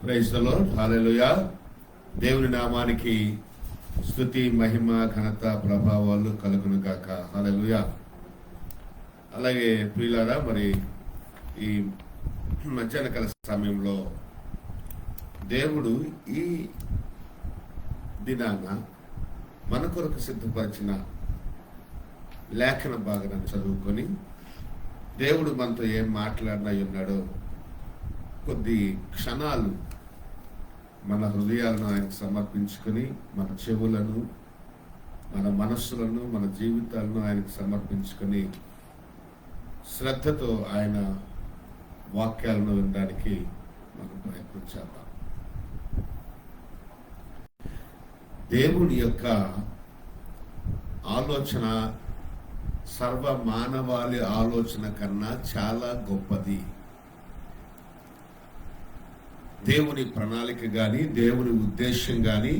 Praise the lord. హల్లెలూయా. దేవుని నామానికి స్తుతి, మహిమ, ఘనత, ప్రభావాలు కలుగును గాక. హల్లెలూయా. అలాగే ప్రియులారా, మరి ఈ మధ్యాహ్న కాల సమయంలో దేవుడు ఈ దినాన మన కొరకు సిద్ధపరిచిన లేఖన భాగాన్ని చదువుకొని దేవుడు మనతో ఏం మాట్లాడినా ఉన్నాడో కొద్ది క్షణాలు మన హృదయాలను ఆయనకు సమర్పించుకొని, మన చెవులను, మన మనస్సులను, మన జీవితాలను ఆయనకు సమర్పించుకొని శ్రద్ధతో ఆయన వాక్యాలను వినడానికి మనం ప్రయత్నం చేద్దాం. దేవుని యొక్క ఆలోచన సర్వ మానవాళి ఆలోచన కన్నా చాలా గొప్పది. దేవుని ప్రణాళిక కానీ, దేవుని ఉద్దేశం కానీ,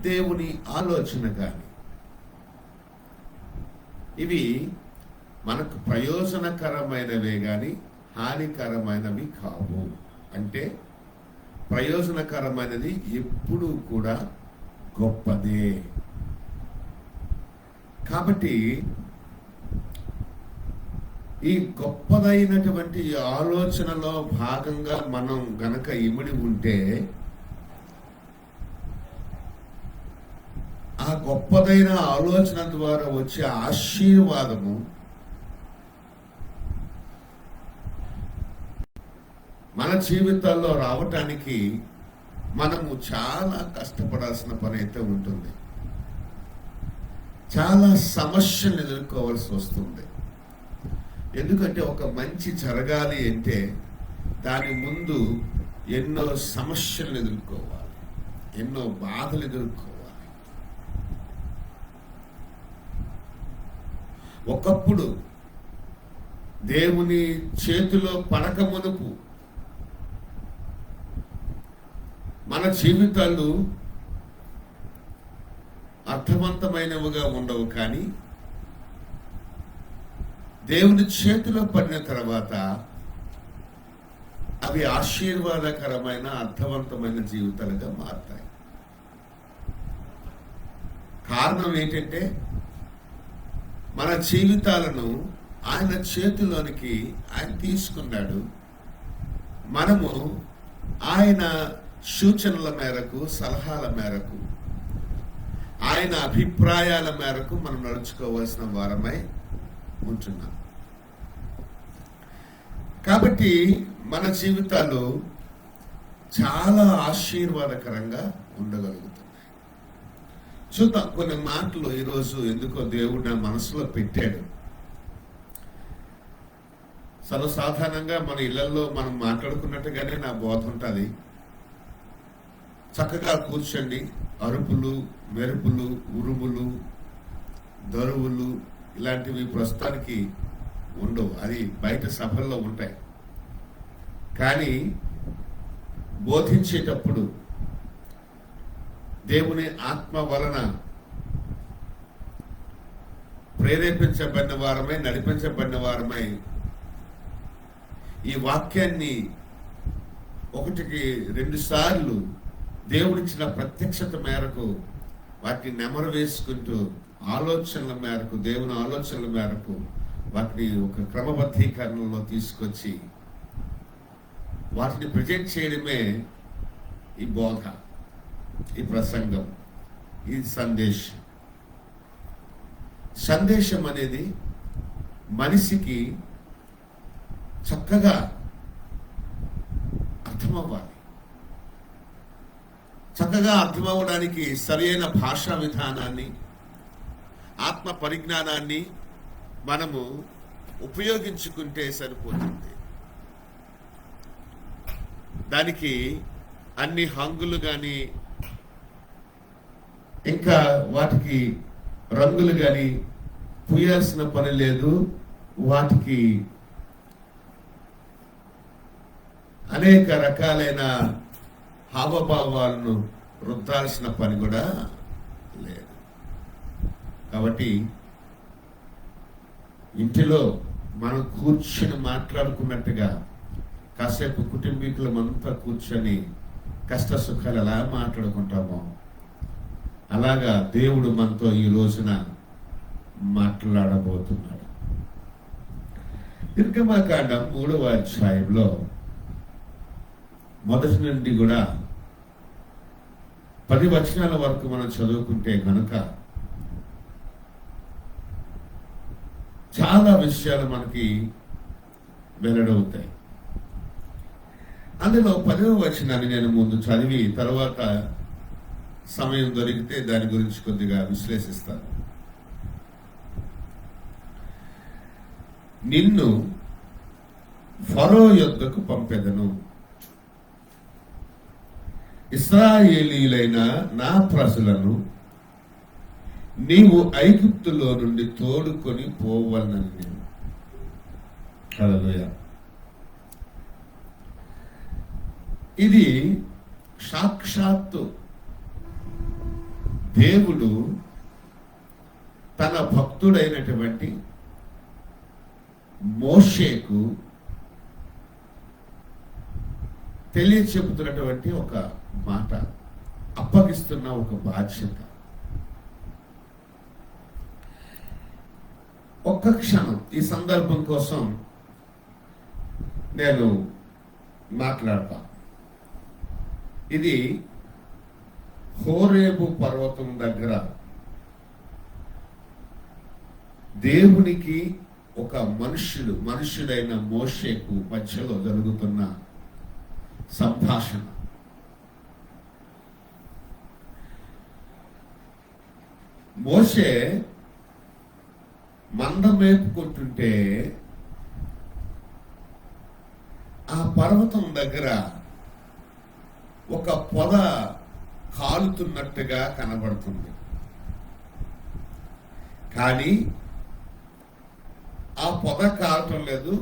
దేవుని ఆలోచన కానీ ఇవి మనకు ప్రయోజనకరమైనవే కానీ హానికరమైనవి కావు. అంటే ప్రయోజనకరమైనది ఎప్పుడూ కూడా గొప్పదే. కాబట్టి ఈ గొప్పదైనటువంటి ఆలోచనలో భాగంగా మనం గనక ఇమిడి ఉంటే ఆ గొప్పదైన ఆలోచన ద్వారా వచ్చే ఆశీర్వాదము మన జీవితాల్లో రావటానికి మనము చాలా కష్టపడాల్సిన పని అయితే ఉంటుంది. చాలా సమస్యలు ఎదుర్కోవాల్సి వస్తుంది. ఎందుకంటే ఒక మంచి జరగాలి అంటే దాని ముందు ఎన్నో సమస్యలను ఎదుర్కోవాలి, ఎన్నో బాధలు ఎదుర్కోవాలి. ఒకప్పుడు దేవుని చేతిలో పడక మునుపు మన జీవితాలు అర్థవంతమైనవిగా ఉండవు, కానీ దేవుని చేతిలో పడిన తర్వాత అవి ఆశీర్వాదకరమైన అర్థవంతమైన జీవితాలుగా మారుతాయి. కారణం ఏంటంటే మన జీవితాలను ఆయన చేతిలోనికి ఆయన తీసుకున్నాడు. మనము ఆయన సూచనల మేరకు, సలహాల మేరకు, ఆయన అభిప్రాయాల మేరకు మనం నడుచుకోవాల్సిన వారమై ఉంటున్నాం. కాబట్టి మన జీవితాలు చాలా ఆశీర్వాదకరంగా ఉండగలుగుతున్నాయి. చూద్దాం కొన్ని మాటలు ఈరోజు ఎందుకో దేవుడు నా మనసులో పెట్టాడు. సర్వసాధారణంగా మన ఇళ్లలో మనం మాట్లాడుకున్నట్టుగానే నా బోధ ఉంటుంది. చక్కగా కూర్చోండి, అరుపులు, మెరుపులు, ఉరుములు, దరువులు ఇలాంటివి ప్రస్తుతానికి ఉండవు. అది బయట సభల్లో ఉంటాయి. కానీ బోధించేటప్పుడు దేవుని ఆత్మ వలన ప్రేరేపించబడిన వారమై, నడిపించబడిన వారమై ఈ వాక్యాన్ని 1-2 సార్లు దేవుడిచ్చిన ప్రత్యక్షత మేరకు వాటిని నెమరు వేసుకుంటూ ఆలోచనల మేరకు, దేవుని ఆలోచనల మేరకు వాటిని ఒక క్రమబద్ధీకరణలో తీసుకొచ్చి వాటిని ప్రజెంట్ చేయడమే ఈ బోధ, ఈ ప్రసంగం, ఈ సందేశం. సందేశం అనేది మనిషికి చక్కగా అర్థమవ్వాలి. చక్కగా అర్థమవడానికి సరైన భాషా విధానాన్ని, ఆత్మ పరిజ్ఞానాన్ని మనము ఉపయోగించుకుంటే సరిపోతుంది. దానికి అన్ని హంగులు కానీ, ఇంకా వాటికి రంగులు కానీ పూయాల్సిన పని లేదు. వాటికి అనేక రకాలైన హావభావాలను రుద్దాల్సిన పని కూడా లేదు. కాబట్టి ఇంటిలో మనం కూర్చుని మాట్లాడుకున్నట్టుగా కాసేపు కుటుంబీకులమంతా కూర్చొని కష్ట సుఖాలు ఎలా మాట్లాడుకుంటామో అలాగా దేవుడు మనతో ఈ రోజున మాట్లాడబోతున్నాడు. నిర్గమకాండం 3వ అధ్యాయంలో మొదటి నుండి కూడా 10 వచనాల వరకు మనం చదువుకుంటే కనుక చాలా విషయాలు మనకి వెల్లడవుతాయి. అందులో 10వ వచనాన్ని నేను ముందు చదివి తర్వాత సమయం దొరికితే దాని గురించి కొద్దిగా విశ్లేషిస్తాను. నిన్ను ఫరో యొద్దకు పంపెదను, ఇశ్రాయేలీయులైన నా ప్రజలను నీవు ఐగుప్తులో నుండి తోడుకొని పోవలనని నేను. హల్లెలూయా. ఇది సాక్షాత్తు దేవుడు తన భక్తుడైనటువంటి మోషేకు తెలియచెబుతున్నటువంటి ఒక మాట, అప్పగిస్తున్న ఒక బాధ్యత. ఒక్క క్షణం ఈ సందర్భం కోసం నేను మాట్లాడతా. ఇది హోరేబు పర్వతం దగ్గర దేవునికి ఒక మనుష్యుడైన మోషేకు మధ్యలో జరుగుతున్న సంభాషణ. మోషే మంద మేపుకుంటుంటే ఆ పర్వతం దగ్గర ఒక పొద కాలుతున్నట్టుగా కనబడుతుంది. కానీ ఆ పొద కాలటం లేదు,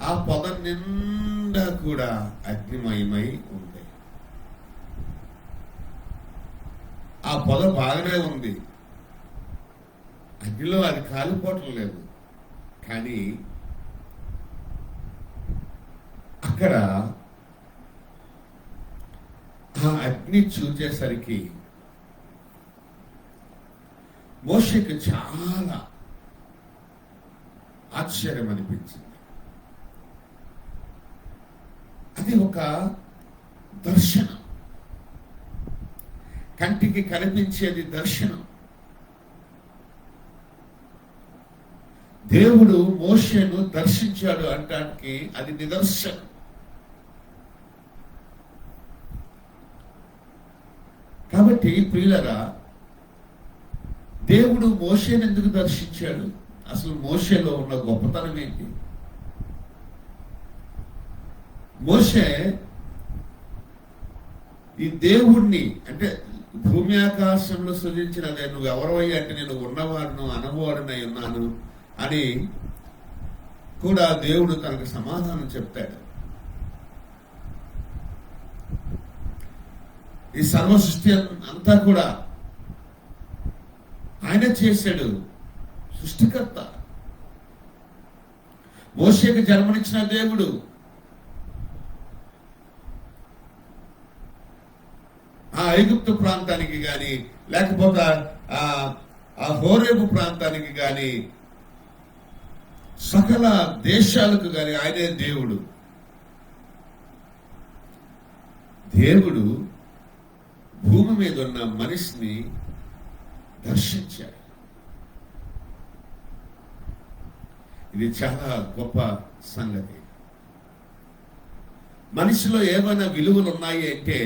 ఆ పొద నిండా కూడా అగ్నిమయమై ఉంది. ఆ పొద బాగానే ఉంది, అగ్నిలో అది కాలిపోవటం లేదు. కానీ అక్కడ ఆ అగ్ని చూచేసరికి మోషేకి చాలా ఆశ్చర్యం అనిపించింది. అది ఒక దర్శనం, కంటికి కనిపించేది దర్శనం. దేవుడు మోషేను దర్శించాడు అంటానికి అది నిదర్శనం. కాబట్టి ప్రియులరా, దేవుడు మోషేను ఎందుకు దర్శించాడు? అసలు మోషేలో ఉన్న గొప్పతనం ఏంటి? మోషే ఈ దేవుణ్ణి, అంటే భూమి ఆకాశంలో సృజించినదే, నువ్వు ఎవరవయ్యా అంటే నేను ఉన్నవాడును అనుభవాడునై ఉన్నాను అని కూడా దేవుడు తనకు సమాధానం చెప్తాడు. ఈ సర్వ సృష్టి అంతా కూడా ఆయన చేశాడు, సృష్టికర్త. మోషేకు జన్మనిచ్చిన దేవుడు. ఆ ఐగుప్తు ప్రాంతానికి గాని లేకపోతే ఆ హోరేబు ప్రాంతానికి గాని సకల దేశాలకు గాని ఆయనే దేవుడు. దేవుడు భూమి మీద ఉన్న మనిషిని దర్శించాడు. ఇది చాలా గొప్ప సంగతి. మనిషిలో ఏమైనా విలువలు ఉన్నాయి అంటే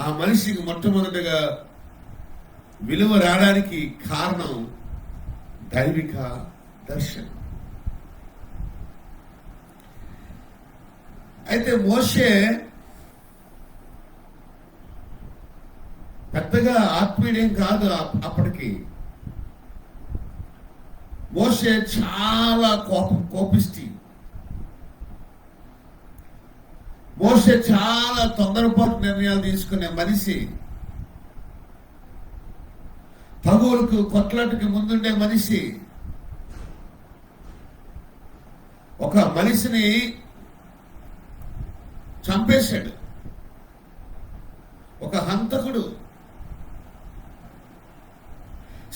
ఆ మనిషికి మొట్టమొదటిగా విలువ రావడానికి కారణం దైవిక దర్శనం. అయితే మోషే పెద్దగా ఆత్మీయుడేం కాదు అప్పటికి. మోషే చాలా కోపిష్టి. మోషే చాలా తొందరపాటు నిర్ణయాలు తీసుకునే మనిషి. తగువులకు కొట్లాటకి ముందుండే మనిషి. ఒక మనిషిని చంపేశాడు. ఒక హంతకుడు,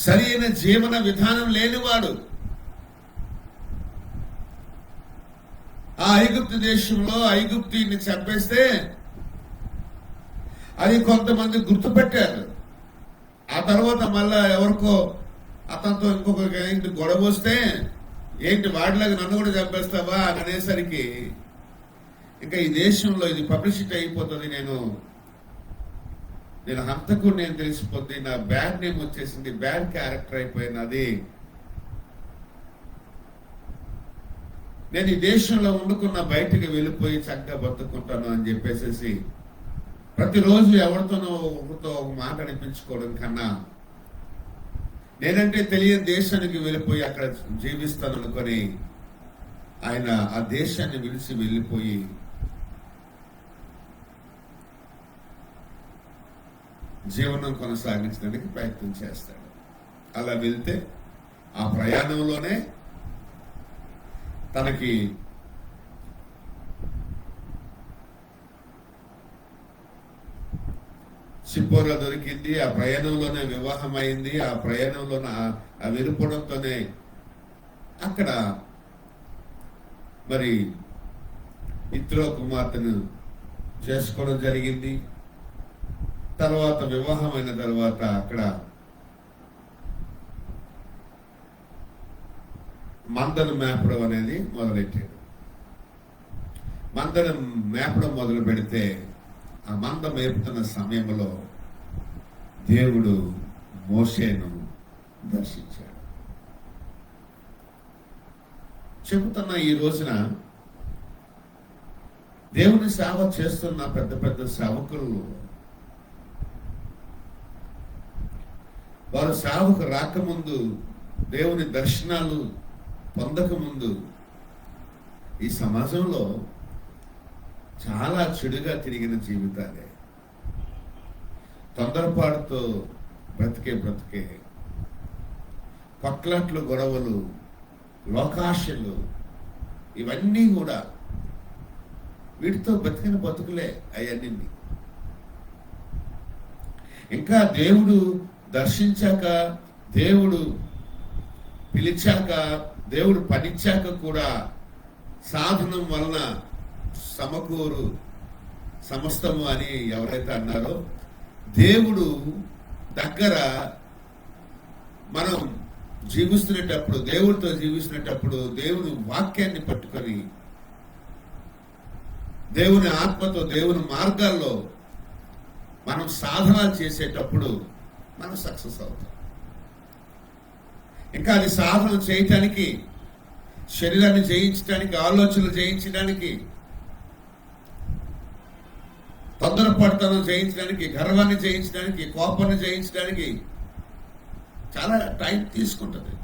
సరైన జీవన విధానం లేనివాడు. ఆ ఐగుప్తు దేశంలో ఐగుప్తీని చంపేస్తే అది కొంతమంది గుర్తుపెట్టారు. ఆ తర్వాత మళ్ళా ఎవరికో అతనితో ఇంకొక ఏంటి గొడవ వస్తే, ఏంటి వాడిలాగా నన్ను కూడా చంపేస్తావా అని అనేసరికి ఇంకా ఈ దేశంలో ఇది పబ్లిసిటీ అయిపోతుంది, నేను హంతకుడు నేను తెలిసిపోద్ది, నా బ్యాడ్ నేమ్ వచ్చేసింది, బ్యాడ్ క్యారెక్టర్ అయిపోయినది, నేను ఈ దేశంలో వండుకున్న బయటికి వెళ్ళిపోయి చక్కగా బతుకుంటాను అని చెప్పేసి ప్రతిరోజు ఎవరితోనో ఒకరితో ఒక మాట అనిపించుకోవడం కన్నా నేనంటే తెలియని దేశానికి వెళ్ళిపోయి అక్కడ జీవిస్తాను అనుకొని ఆయన ఆ దేశాన్ని విడిచి వెళ్ళిపోయి జీవనం కొనసాగించడానికి ప్రయత్నం చేస్తాడు. అలా వెళ్తే ఆ ప్రయాణంలోనే తనకి సిప్పోరా దొరికింది. ఆ ప్రయాణంలోనే వివాహం అయింది. ఆ ప్రయాణంలోనే ఆ విడిపోవడంతోనే అక్కడ మరి ఇత్రో కుమార్తెను చేసుకోవడం జరిగింది. తర్వాత వివాహమైన తర్వాత అక్కడ మందను మేపడం అనేది మొదలెట్టాడు. మందను మేపడం మొదలు పెడితే ఆ మంద మేపుతున్న సమయంలో దేవుడు మోషేను దర్శించాడు. చెబుతున్న ఈ రోజున దేవుని సేవ చేస్తున్న పెద్ద పెద్ద సేవకులు వారు సేవకు రాకముందు, దేవుని దర్శనాలు పొందకముందు ఈ సమాజంలో చాలా చెడుగా తిరిగిన జీవితాలే, తొందరపాటుతో బ్రతికే కొట్లాట్లు, గొడవలు, లోకాశలు, ఇవన్నీ కూడా వీటితో బ్రతికిన బతుకులే అవన్నీ. ఇంకా దేవుడు దర్శించాక, దేవుడు పిలిచాక, దేవుడు పనిచ్చాక కూడా సాధనం వలన సమకూరు సమస్తము అని ఎవరైతే అన్నారో, దేవుడు దగ్గర మనం జీవిస్తున్నప్పుడు, దేవుడితో జీవిస్తున్నప్పుడు దేవుని వాక్యాన్ని పట్టుకొని దేవుని ఆత్మతో దేవుని మార్గాల్లో మనం సాధన చేసేటప్పుడు మనం సక్సెస్ అవుతాం. ఇంకా అది సాధన చేయటానికి, శరీరాన్ని జయించడానికి, ఆలోచనలు జయించడానికి, తొందరపడతనం జయించడానికి, గర్వాన్ని జయించడానికి, కోపాన్ని జయించడానికి చాలా టైం తీసుకుంటుంది.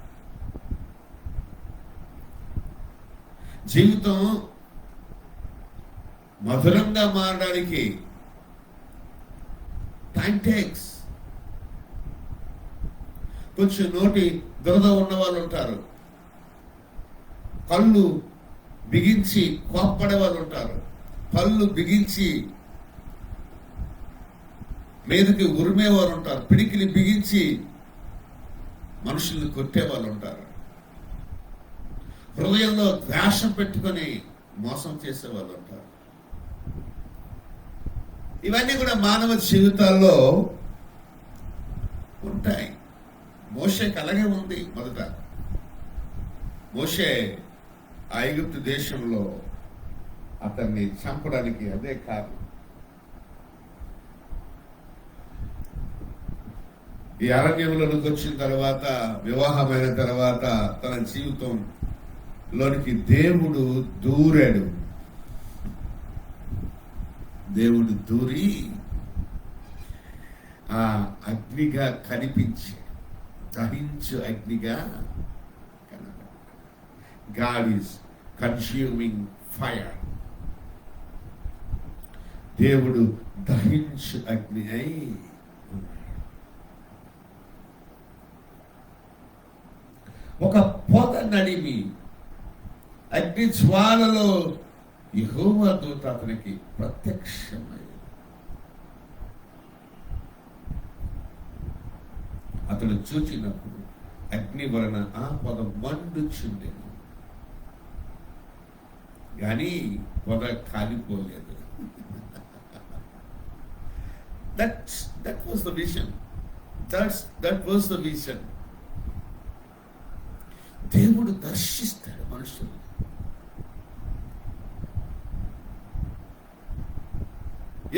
జీవితం మధురంగా మారడానికి టైం టేక్స్. కొంచెం నోటి దురద ఉన్న వాళ్ళు ఉంటారు, కళ్ళు బిగించి కోప్పడే వాళ్ళు ఉంటారు, పళ్ళు బిగించి మీదకి ఉరిమేవారు ఉంటారు, పిడికిలి బిగించి మనుషుల్ని కొట్టేవాళ్ళు ఉంటారు, హృదయంలో ద్వేషం పెట్టుకొని మోసం చేసేవాళ్ళు ఉంటారు. ఇవన్నీ కూడా మానవ జీవితాల్లో ఉంటాయి. మోషేకి అలాగే ఉంది. మొదట మోషే ఐగుప్తు దేశంలో అతన్ని చంపడానికి అదే కారణం. ఈ అరణ్యంలోకి వచ్చిన తర్వాత, వివాహమైన తర్వాత తన జీవితంలోనికి దేవుడు దూరాడు. దేవుడు దూరి ఆ అగ్నిగా కనిపించి, దహించు అగ్నిగా కనబడు. God is consuming fire. దేవుడు దహించు అగ్ని అయి ఒక పొద నడిమి అగ్ని జ్వాలలో యెహోవా దూత అతనికి ప్రత్యక్షమయ్యాడు. అతడు చూచినప్పుడు అగ్ని వలన ఆ పొద మండుచుండెను, కానీ పొద కాలిపోలేదు. That was the vision. That was the vision. దేవుడు దర్శిస్తాడు మనుషులు.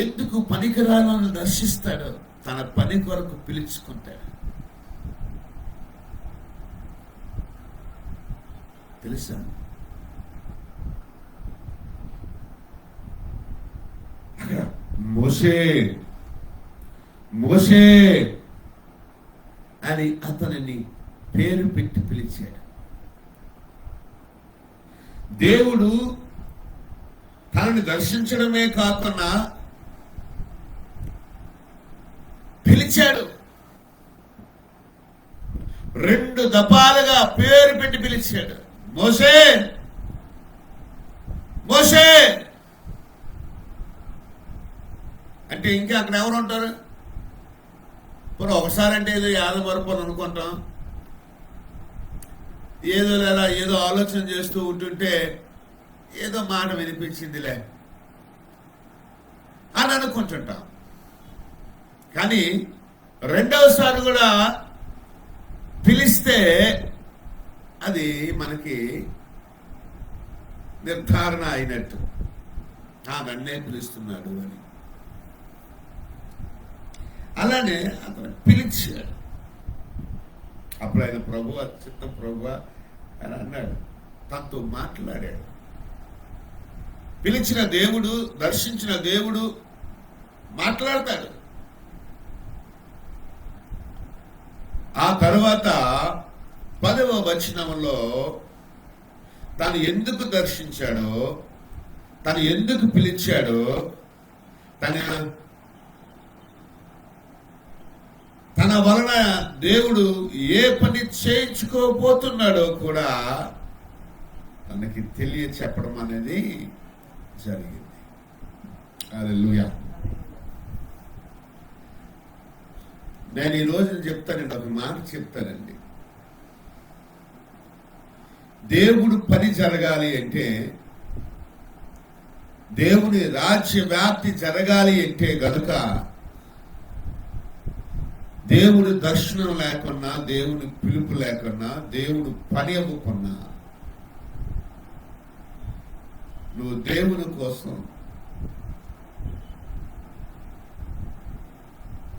ఎందుకు పనికిరాలను దర్శిస్తాడు? తన పని కొరకు పిలుచుకుంటాడు. తెలుసా? అక్కడ మోషే మోషే అని అతనిని పేరు పెట్టి పిలిచాడు. దేవుడు తనని దర్శించడమే కాకుండా పిలిచాడు. 2 దఫాలుగా పేరు పెట్టి పిలిచాడు. మోషే మోషే అంటే ఇంకా అక్కడ ఎవరు ఉంటారు? మరి ఒకసారి అంటే ఏదో యాదమరపని అనుకుంటాం, ఏదో ఆలోచన చేస్తూ ఉంటుంటే ఏదో మాట వినిపించిందిలే అని అనుకుంటుంటాం. కానీ రెండవసారి కూడా పిలిస్తే అది మనకి నిర్ధారణ అయినట్టు, నన్నే పిలుస్తున్నాడు అని. అలానే అతను పిలిచాడు. అప్పుడు ఆయన ప్రభువా, చిత్త ప్రభువా అని అన్నాడు. తనతో మాట్లాడాడు. పిలిచిన దేవుడు, దర్శించిన దేవుడు మాట్లాడతాడు. ఆ తర్వాత 10వ వచనంలో తను ఎందుకు దర్శించాడో, తను ఎందుకు పిలిచాడో, తన వలన దేవుడు ఏ పని చేయించుకోబోతున్నాడో కూడా తనకి తెలియ చెప్పడం అనేది జరిగింది. హల్లెలూయా. నేను ఈ రోజు చెప్తానండి, ఒక మాట చెప్తానండి. దేవుడు పని జరగాలి అంటే, దేవుని రాజ్య వ్యాప్తి జరగాలి అంటే గనుక దేవుడి దర్శనం లేకున్నా, దేవుని పిలుపు లేకున్నా, దేవుడు పని అవ్వకున్నా నువ్వు దేవుని కోసం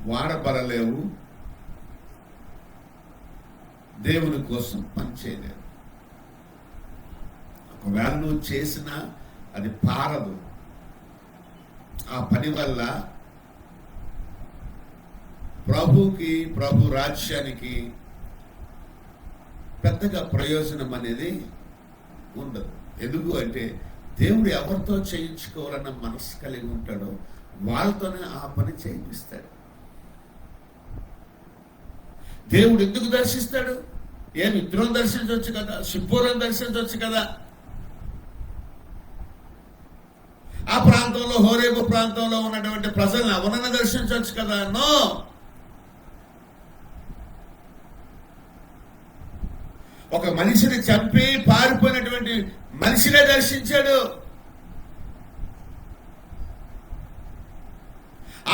వాడబడలేవు, దేవుని కోసం పని చేయలేవు. ఒకవేళ నువ్వు చేసినా అది పారదు. ఆ పని వల్ల ప్రభుకి, ప్రభు రాజ్యానికి పెద్దగా ప్రయోజనం అనేది ఉండదు. ఎందుకు అంటే దేవుడు ఎవరితో చేయించుకోవాలన్న మనసు కలిగి ఉంటాడో వాళ్ళతోనే ఆ పని చేయిస్తాడు. దేవుడు ఎందుకు దర్శిస్తాడు? ఇద్దరం దర్శించవచ్చు కదా, సిబ్బోరం దర్శించవచ్చు కదా. ఆ ప్రాంతంలో, హోరేబు ప్రాంతంలో ఉన్నటువంటి ప్రజల్ని ఎవరన్నా దర్శించవచ్చు కదా. నో, ఒక మనిషిని చంపి పారిపోయినటువంటి మనిషినే దర్శించాడు.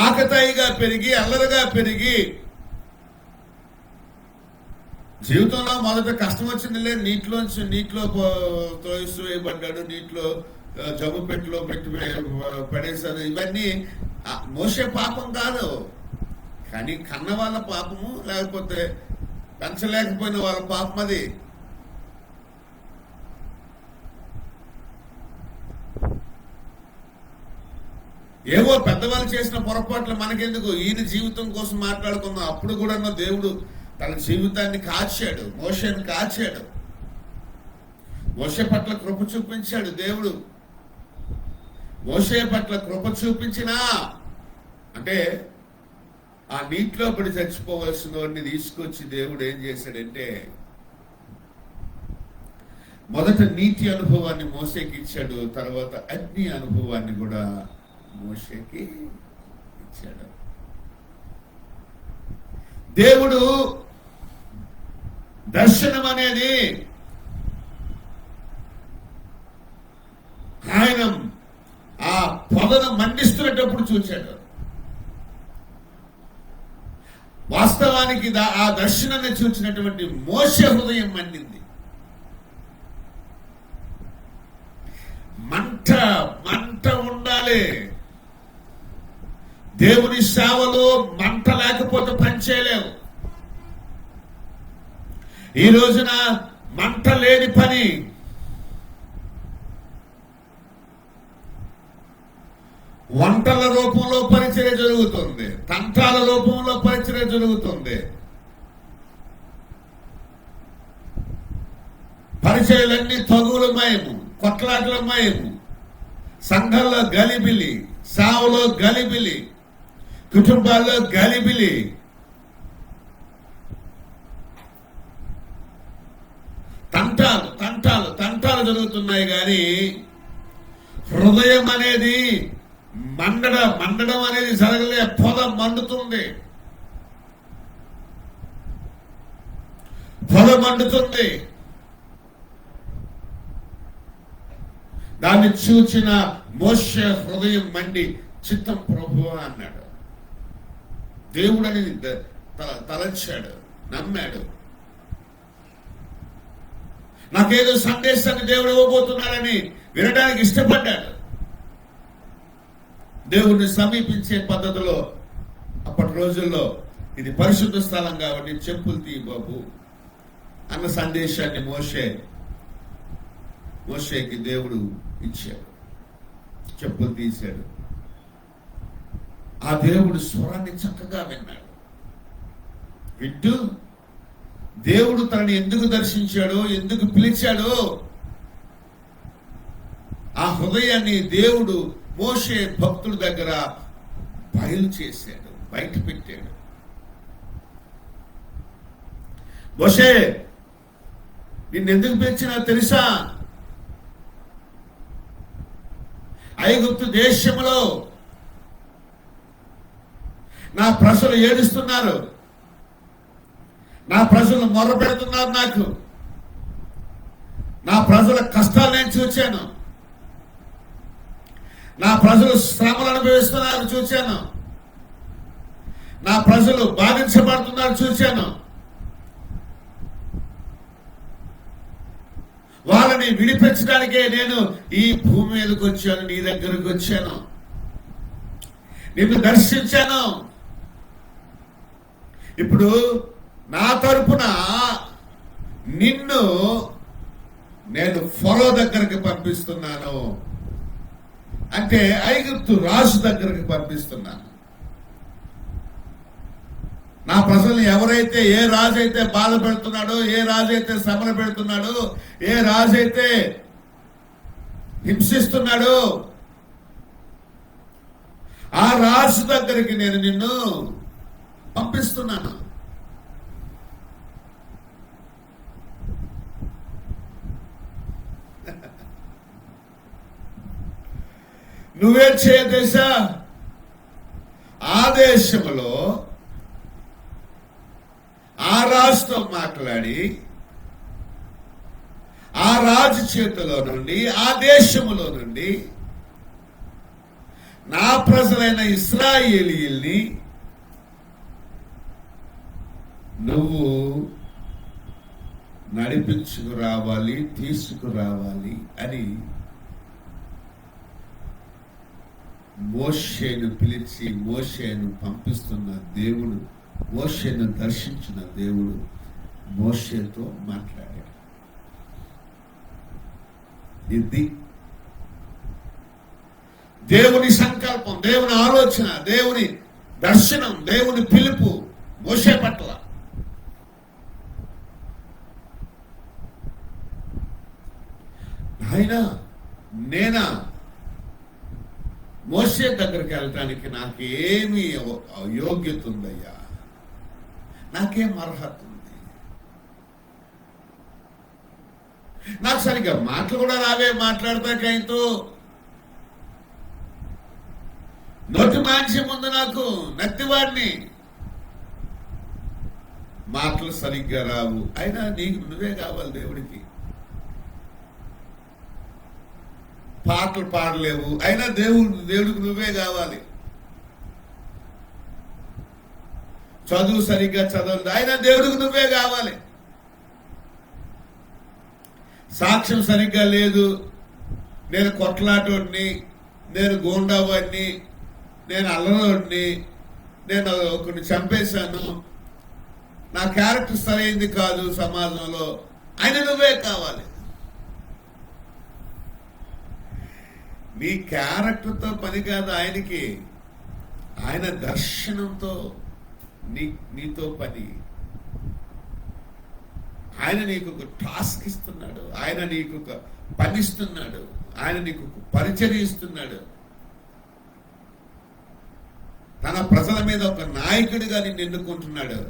ఆకతాయిగా పెరిగి, అల్లరిగా పెరిగి, జీవితంలో మొదట కష్టం వచ్చిందిలే, నీటిలో తోసివేయబడ్డాడు, నీటిలో జమ్ము పెట్టిలో పెట్టి పడేశారు. ఇవన్నీ మోసే పాపం కాదు, కానీ కన్న వాళ్ళ పాపము, లేకపోతే పెంచలేకపోయిన వాళ్ళ పాపం అది. ఏవో పెద్దవాళ్ళు చేసిన పొరపాట్లు మనకెందుకు, ఈయన జీవితం కోసం మాట్లాడుకుందాం. అప్పుడు కూడా దేవుడు తన జీవితాన్ని కాచాడు, మోషేని కాచాడు. మోషే పట్ల కృప చూపించాడు దేవుడు. మోషే పట్ల కృప చూపించినా అంటే ఆ నీటిలో పడి చచ్చిపోవలసిన వాడిని తీసుకొచ్చి దేవుడు ఏం చేశాడంటే మొదట నీటి అనుభవాన్ని మోషేకి ఇచ్చాడు, తర్వాత అగ్ని అనుభవాన్ని కూడా మోషేకి ఇచ్చాడు. దేవుడు దర్శనం అనేది ఆయన ఆ పొదను మండిస్తున్నప్పుడు చూశాడు. వాస్తవానికి ఆ దర్శనాన్ని చూసినటువంటి మోషే హృదయం మండింది. మంట మంట ఉండాలి. దేవుని సేవలో మంట లేకపోతే పని చేయలేవు. ఈ రోజున మంట లేని పని, వంటల రూపంలో పరిచర్య జరుగుతుంది, తంత్రాల రూపంలో పరిచర్య జరుగుతుంది. పరిచర్యలన్నీ తగులమయము, కొట్లాటలమయము, సంఘంలో గలిబిలి, సావులో గలిబిలి, కుటుంబాల్లో గలిబిలి. తంటాలు తంటాలు తంటాలు జరుగుతున్నాయి. కానీ హృదయం అనేది మండడం అనేది జరగలే. పొద మండుతుంది, పొద మండుతుంది. దాన్ని చూచిన మోషే హృదయం మండి, చిత్తం ప్రభువా అన్నాడు. దేవుడు అనేది తలచాడు, నమ్మాడు. నాకేదో సందేశాన్ని దేవుడు ఇవ్వబోతున్నాడని వినడానికి ఇష్టపడ్డాడు. దేవుడిని సమీపించే పద్ధతిలో అప్పటి రోజుల్లో ఇది పరిశుద్ధ స్థలం కాబట్టి చెప్పులు తీ బాబు అన్న సందేశాన్ని మోషేకి దేవుడు ఇచ్చాడు. చెప్పులు తీశాడు. ఆ దేవుడు స్వరాన్ని చక్కగా విన్నాడు. వింటూ దేవుడు తనని ఎందుకు దర్శించాడో, ఎందుకు పిలిచాడో ఆ హృదయాన్ని దేవుడు మోషే భక్తుల దగ్గర బయలు చేశాడు, బయట పెట్టాడు. మోషే, నిన్నెందుకు పిలిచినా తెలుసా? ఐగుప్తు దేశంలో నా ప్రజలు ఏడుస్తున్నారు, నా ప్రజలు మొర్ర పెడుతున్నారు. నా ప్రజల కష్టాలు నేను చూశాను, నా ప్రజలు శ్రమలు అనుభవిస్తున్నారు చూశాను, నా ప్రజలు బాధించబడుతున్నారు చూశాను. వాళ్ళని విడిపించడానికే నేను ఈ భూమి మీదకి వచ్చాను, నీ దగ్గరకు వచ్చాను, నిన్ను దర్శించాను. ఇప్పుడు నా తరపున నిన్ను నేను ఫరో దగ్గరికి పంపిస్తున్నాను, అంటే ఐగుప్తు రాజు దగ్గరికి పంపిస్తున్నాను. నా ప్రజల్ని ఎవరైతే, ఏ రాజు అయితే బాధ పెడుతున్నాడో, ఏ రాజు అయితే శ్రమలు పెడుతున్నాడో, ఏ రాజు అయితే హింసిస్తున్నాడో, ఆ రాజు దగ్గరికి నేను నిన్ను పంపిస్తున్నాను. నువ్వేం చేయదేశా? ఆ దేశంలో ఆ రాజుతో మాట్లాడి, ఆ రాజు చేతిలో నుండి, ఆ దేశములో నుండి నా ప్రజలైన ఇశ్రాయేలీయుల్ని నువ్వు నడిపించుకురావాలి, తీసుకురావాలి అని మోషేను పిలిచి మోషేను పంపిస్తున్న దేవుడు, మోషేను దర్శించిన దేవుడు మోషేతో మాట్లాడాడు. ఇది దేవుని సంకల్పం, దేవుని ఆలోచన, దేవుని దర్శనం, దేవుని పిలుపు మోషే పట్ల. ఆయన నేనా మోషే దగ్గరికి వెళ్ళటానికి నాకేమి యోగ్యత ఉందయ్యా? నాకేం అర్హత ఉంది? నాకు సరిగ్గా మాటలు కూడా రావే, మాట్లాడతాకైతో నోటి మాంసం ముందు నాకు నత్తివాడిని, మాటలు సరిగ్గా రావు. అయినా నీకు నువ్వే కావాలి దేవుడికి. పాటలు పాడలేవు, అయినా దేవుడికి నువ్వే కావాలి. చదువు సరిగ్గా చదవలేదు, అయినా దేవుడికి నువ్వే కావాలి. సాక్ష్యం సరిగ్గా లేదు, నేను కొట్లాటోడిని, నేను గోండావాడిని, నేను అల్లరోడిని, నేను ఒకరిని చంపేశాను, నా క్యారెక్టర్ సరైంది కాదు సమాజంలో, ఆయన నువ్వే కావాలి. నీ క్యారెక్టర్తో పని కాదు ఆయనకి, ఆయన దర్శనంతో నీతో పని. ఆయన నీకు ఒక టాస్క్ ఇస్తున్నాడు, ఆయన నీకు ఒక పని ఇస్తున్నాడు, ఆయన నీకు ఒక పరిచర్య ఇస్తున్నాడు. తన ప్రజల మీద ఒక నాయకుడిగా నిన్ను ఎన్నుకుంటున్నాడు.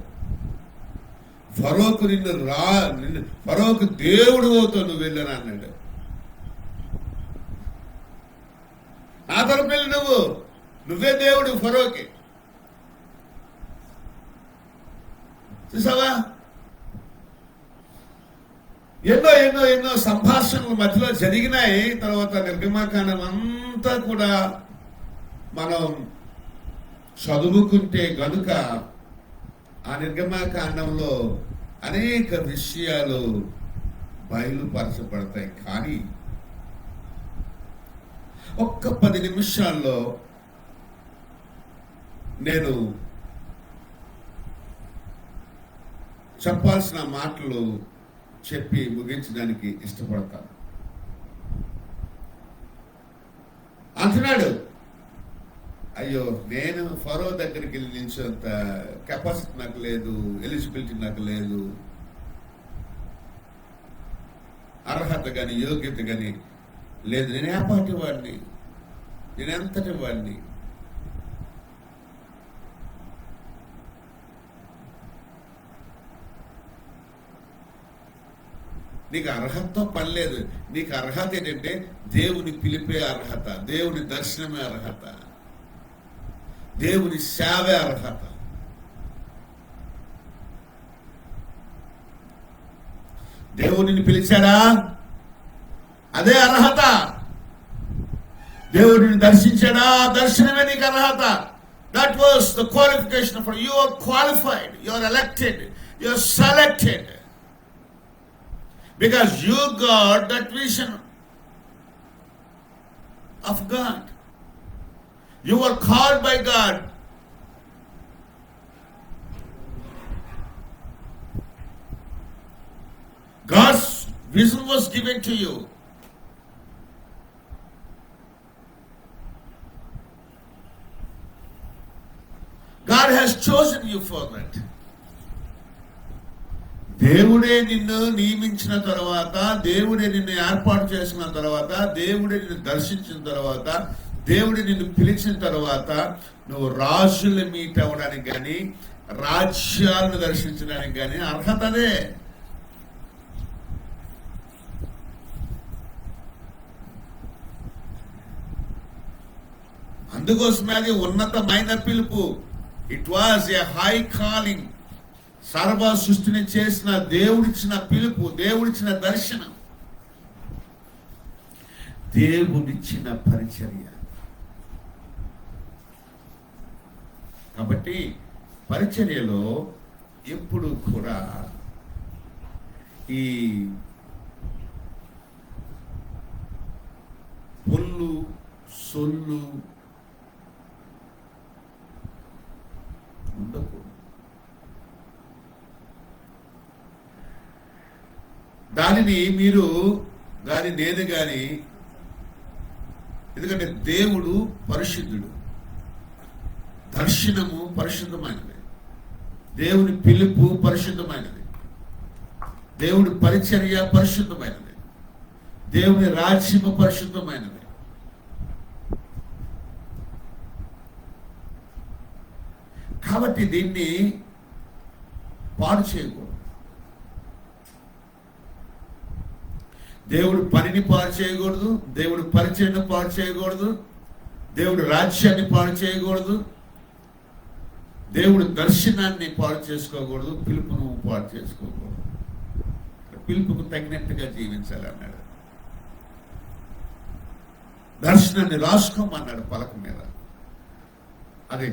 ఫరోకు ఫరోకు దేవుడు అవుతో నువ్వు వెళ్ళను అన్నాడు. నా తరపు వెళ్ళి నువ్వే దేవుడు ఫరోకి. చూసావా, ఎన్నో ఎన్నో ఎన్నో సంభాషణలు మధ్యలో జరిగినాయి. తర్వాత నిర్గమాకాండం అంతా కూడా మనం చదువుకుంటే గనుక ఆ నిర్గమాకాండంలో అనేక విషయాలు బయలుపరచబడతాయి. కానీ ఒక్క 10 నిమిషాల్లో నేను చెప్పాల్సిన మాటలు చెప్పి ముగించడానికి ఇష్టపడతాను. అంటున్నాడు, అయ్యో నేను ఫరో దగ్గరికి వెళ్ళి నిల్చోంత కెపాసిటీ నాకు లేదు, ఎలిజిబిలిటీ నాకు లేదు, అర్హత కానీ యోగ్యత కానీ లేదు. నేను ఏ పార్టీ వాడిని, నేను ఎంతటి వాడిని. నీకు అర్హతతో పని లేదు. నీకు అర్హత ఏంటంటే దేవుని పిలిపే అర్హత, దేవుని దర్శనమే అర్హత, దేవుని సేవే అర్హత. దేవుడిని పిలిచాడా, అదే అర్హత. దేవుడిని దర్శించాడా, దర్శనమే నీకు అర్హత. That was the qualification for you. Are qualified, you are elected, you are selected. Because you got that vision of God. You were called by God. God's vision was given to you. God has chosen you for that. దేవుడే నిన్ను నియమించిన తర్వాత, దేవుడే నిన్ను ఏర్పాటు చేసిన తర్వాత, దేవుడే నిన్ను దర్శించిన తర్వాత, దేవుడే నిన్ను పిలిచిన తర్వాత నువ్వు రాజులు మీట్ అవ్వడానికి కానీ, రాజ్యాలను దర్శించడానికి కానీ అర్హత అదే. అందుకోసమే అది ఉన్నతమైన పిలుపు. It was a high calling. సర్వ సృష్టిని చేసిన దేవుడిచ్చిన పిలుపు, దేవుడిచ్చిన దర్శనం, దేవుడిచ్చిన పరిచర్య. కాబట్టి పరిచర్యలో ఎప్పుడు కూడా ఈ పొల్లు సొల్లు ఉండకూడదు. దానిని మీరు గాని నేను గాని, ఎందుకంటే దేవుడు పరిశుద్ధుడు, దర్శనము పరిశుద్ధమైనది, దేవుని పిలుపు పరిశుద్ధమైనది, దేవుడి పరిచర్య పరిశుద్ధమైనది, దేవుని రాజ్యము పరిశుద్ధమైనది. కాబట్టి దీన్ని పాడు చేయకూడదు. దేవుడు పనిని పాడు చేయకూడదు, దేవుడు పరిచయాన్ని పాడు చేయకూడదు, దేవుడు రాజ్యాన్ని పాడు చేయకూడదు, దేవుడు దర్శనాన్ని పాడు చేసుకోకూడదు, పిలుపును పాడు చేసుకోకూడదు. పిలుపుకు తగినట్టుగా జీవించాలి అన్నాడు. దర్శనాన్ని రాసుకోమన్నాడు పలక మీద. అది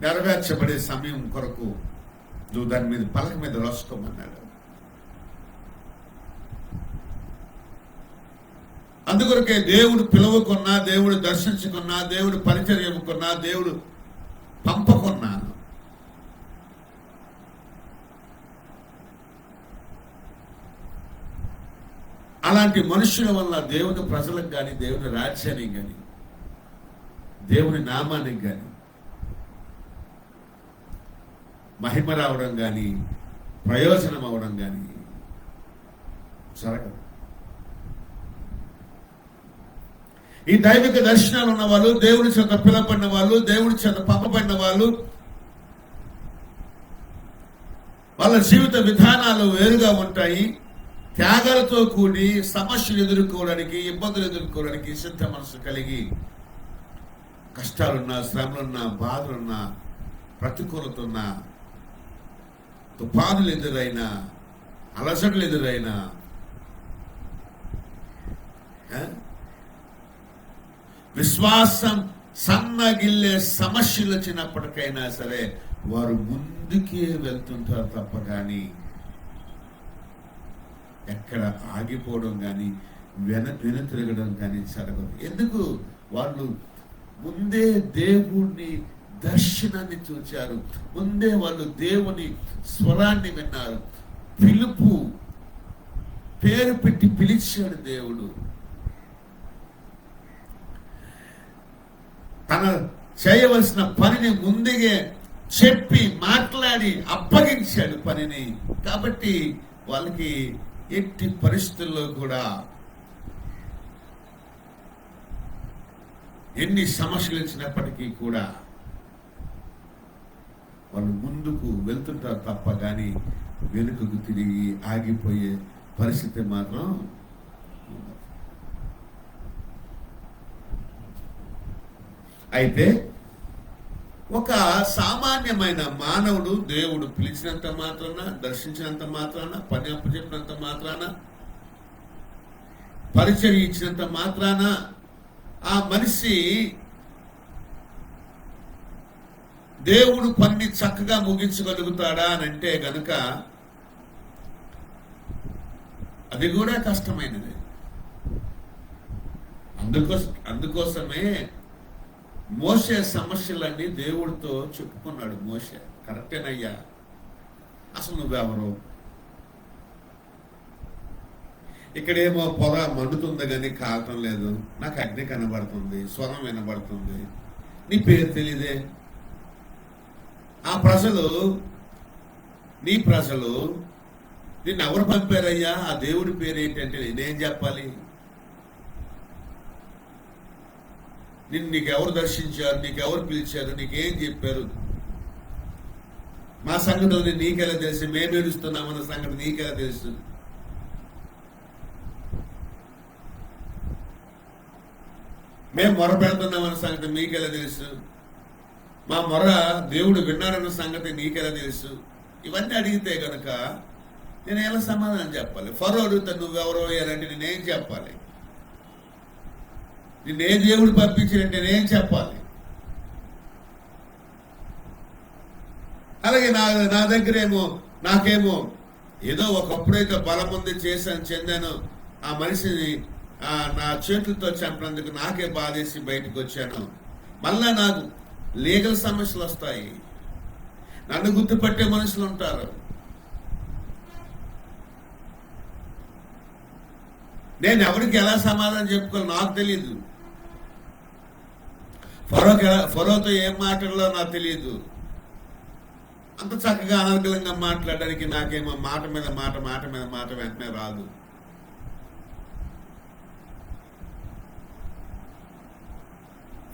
నెరవేర్చబడే సమయం కొరకు నువ్వు దాని మీద పలక మీద రాసుకోమన్నాడు. అందుకొరకే దేవుడు పిలువకున్నా, దేవుడు దర్శించుకున్నా, దేవుడు పరిచర్యకున్నా, దేవుడు పంపకున్నా అలాంటి మనుషుల వల్ల దేవుని ప్రజలకు కానీ, దేవుని రాజ్యానికి కానీ, దేవుని నామానికి కానీ మహిమ రావడం కానీ, ప్రయోజనం అవడం కానీ జరగదు. ఈ దైవిక దర్శనాలు ఉన్న వాళ్ళు, దేవుడి చేత పిలపడిన వాళ్ళు, దేవుడి చేత పంపబడిన వాళ్ళు, వాళ్ళ జీవిత విధానాలు వేరుగా ఉంటాయి. త్యాగాలతో కూడి సమస్యలు ఎదుర్కోవడానికి, ఇబ్బందులు ఎదుర్కోవడానికి సిద్ధ మనసు కలిగి, కష్టాలున్నా, శ్రమలున్నా, బాధలున్నా, ప్రతికూలతున్నా, తుఫానులు ఎదురైనా, అలసటలు ఎదురైనా, విశ్వాసం సన్నగిల్లే సమస్యలు వచ్చినప్పటికైనా సరే వారు ముందుకే వెళ్తుంటారు తప్ప కానీ ఎక్కడ ఆగిపోవడం కానీ వెనుతిరగడం కానీ జరగదు. ఎందుకు? వాళ్ళు ముందే దేవుణ్ణి దర్శనాన్ని చూచారు, ముందే వాళ్ళు దేవుని స్వరాన్ని విన్నారు. పిలుపు పేరు పెట్టి పిలిచాడు దేవుడు. తన చేయవలసిన పనిని ముందుగా చెప్పి మాట్లాడి అప్పగించాడు పనిని. కాబట్టి వాళ్ళకి ఎట్టి పరిస్థితుల్లో కూడా ఎన్ని సమస్యలు వచ్చినప్పటికీ కూడా వాళ్ళు ముందుకు వెళ్తుంటారు తప్ప కానీ వెనుకకు తిరిగి ఆగిపోయే పరిస్థితి మాత్రం. అయితే ఒక సామాన్యమైన మానవుడు దేవుడు పిలిచినంత మాత్రాన, దర్శించినంత మాత్రాన, పని అప్పచెప్పినంత మాత్రాన, పరిచర్య ఇచ్చినంత మాత్రాన ఆ మనిషి దేవుడు పని చక్కగా ముగించగలుగుతాడా అని అంటే గనుక అది కూడా కష్టమైనది. అందుకోసమే మోసే సమస్యలన్నీ దేవుడితో చెప్పుకున్నాడు. మోసే, కరెక్టేనయ్యా, అసలు నువ్వెవరు? ఇక్కడేమో పొగ మండుతుంది కానీ కావటం లేదు, నాకు అగ్ని కనబడుతుంది, స్వరం వినబడుతుంది, నీ పేరు తెలీదే. ఆ ప్రజలు, నీ ప్రజలు నిన్ను ఎవరు పంపారయ్యా? ఆ దేవుడి పేరు ఏంటంటే నేనేం చెప్పాలి? నీకెవరు దర్శించారు, నీకెవరు పిలిచారు, నీకేం చెప్పారు? మా సంగతులు నీకెలా తెలుసు? మేము ఏడుస్తున్నామన్న సంగతి నీకెలా తెలుసు? మేము మొర పెడుతున్నామన్న సంగతి మీకెలా తెలుసు? మా మొర దేవుడు విన్నారన్న సంగతి నీకెలా తెలుసు? ఇవన్నీ అడిగితే గనక నేను ఎలా సమాధానం చెప్పాలి? ఫరో అడుగుతా నువ్వెవరో అంటే నేనేం చెప్పాలి? నిన్నే దేవుడు పంపించాడంటే నేనేం చెప్పాలి? అలాగే నా దగ్గరేమో నాకేమో ఏదో ఒకప్పుడైతే బలం ఉంది, చేశాను, చెందాను, ఆ మనిషిని నా చేతులతో చంపినందుకు నాకే బాధేసి బయటకు వచ్చాను. మళ్ళా నాకు లీగల్ సమస్యలు వస్తాయి, నన్ను గుర్తుపట్టే మనుషులు ఉంటారు. నేను ఎవరికి ఎలా సమాధానం చెప్పుకోవాలి నాకు తెలియదు. ఫరోతో ఏం మాట్లాడాలో నాకు తెలియదు. అంత చక్కగా అనర్గళంగా మాట్లాడడానికి నాకేమో మాట మీద మాట వెంటనే రాదు.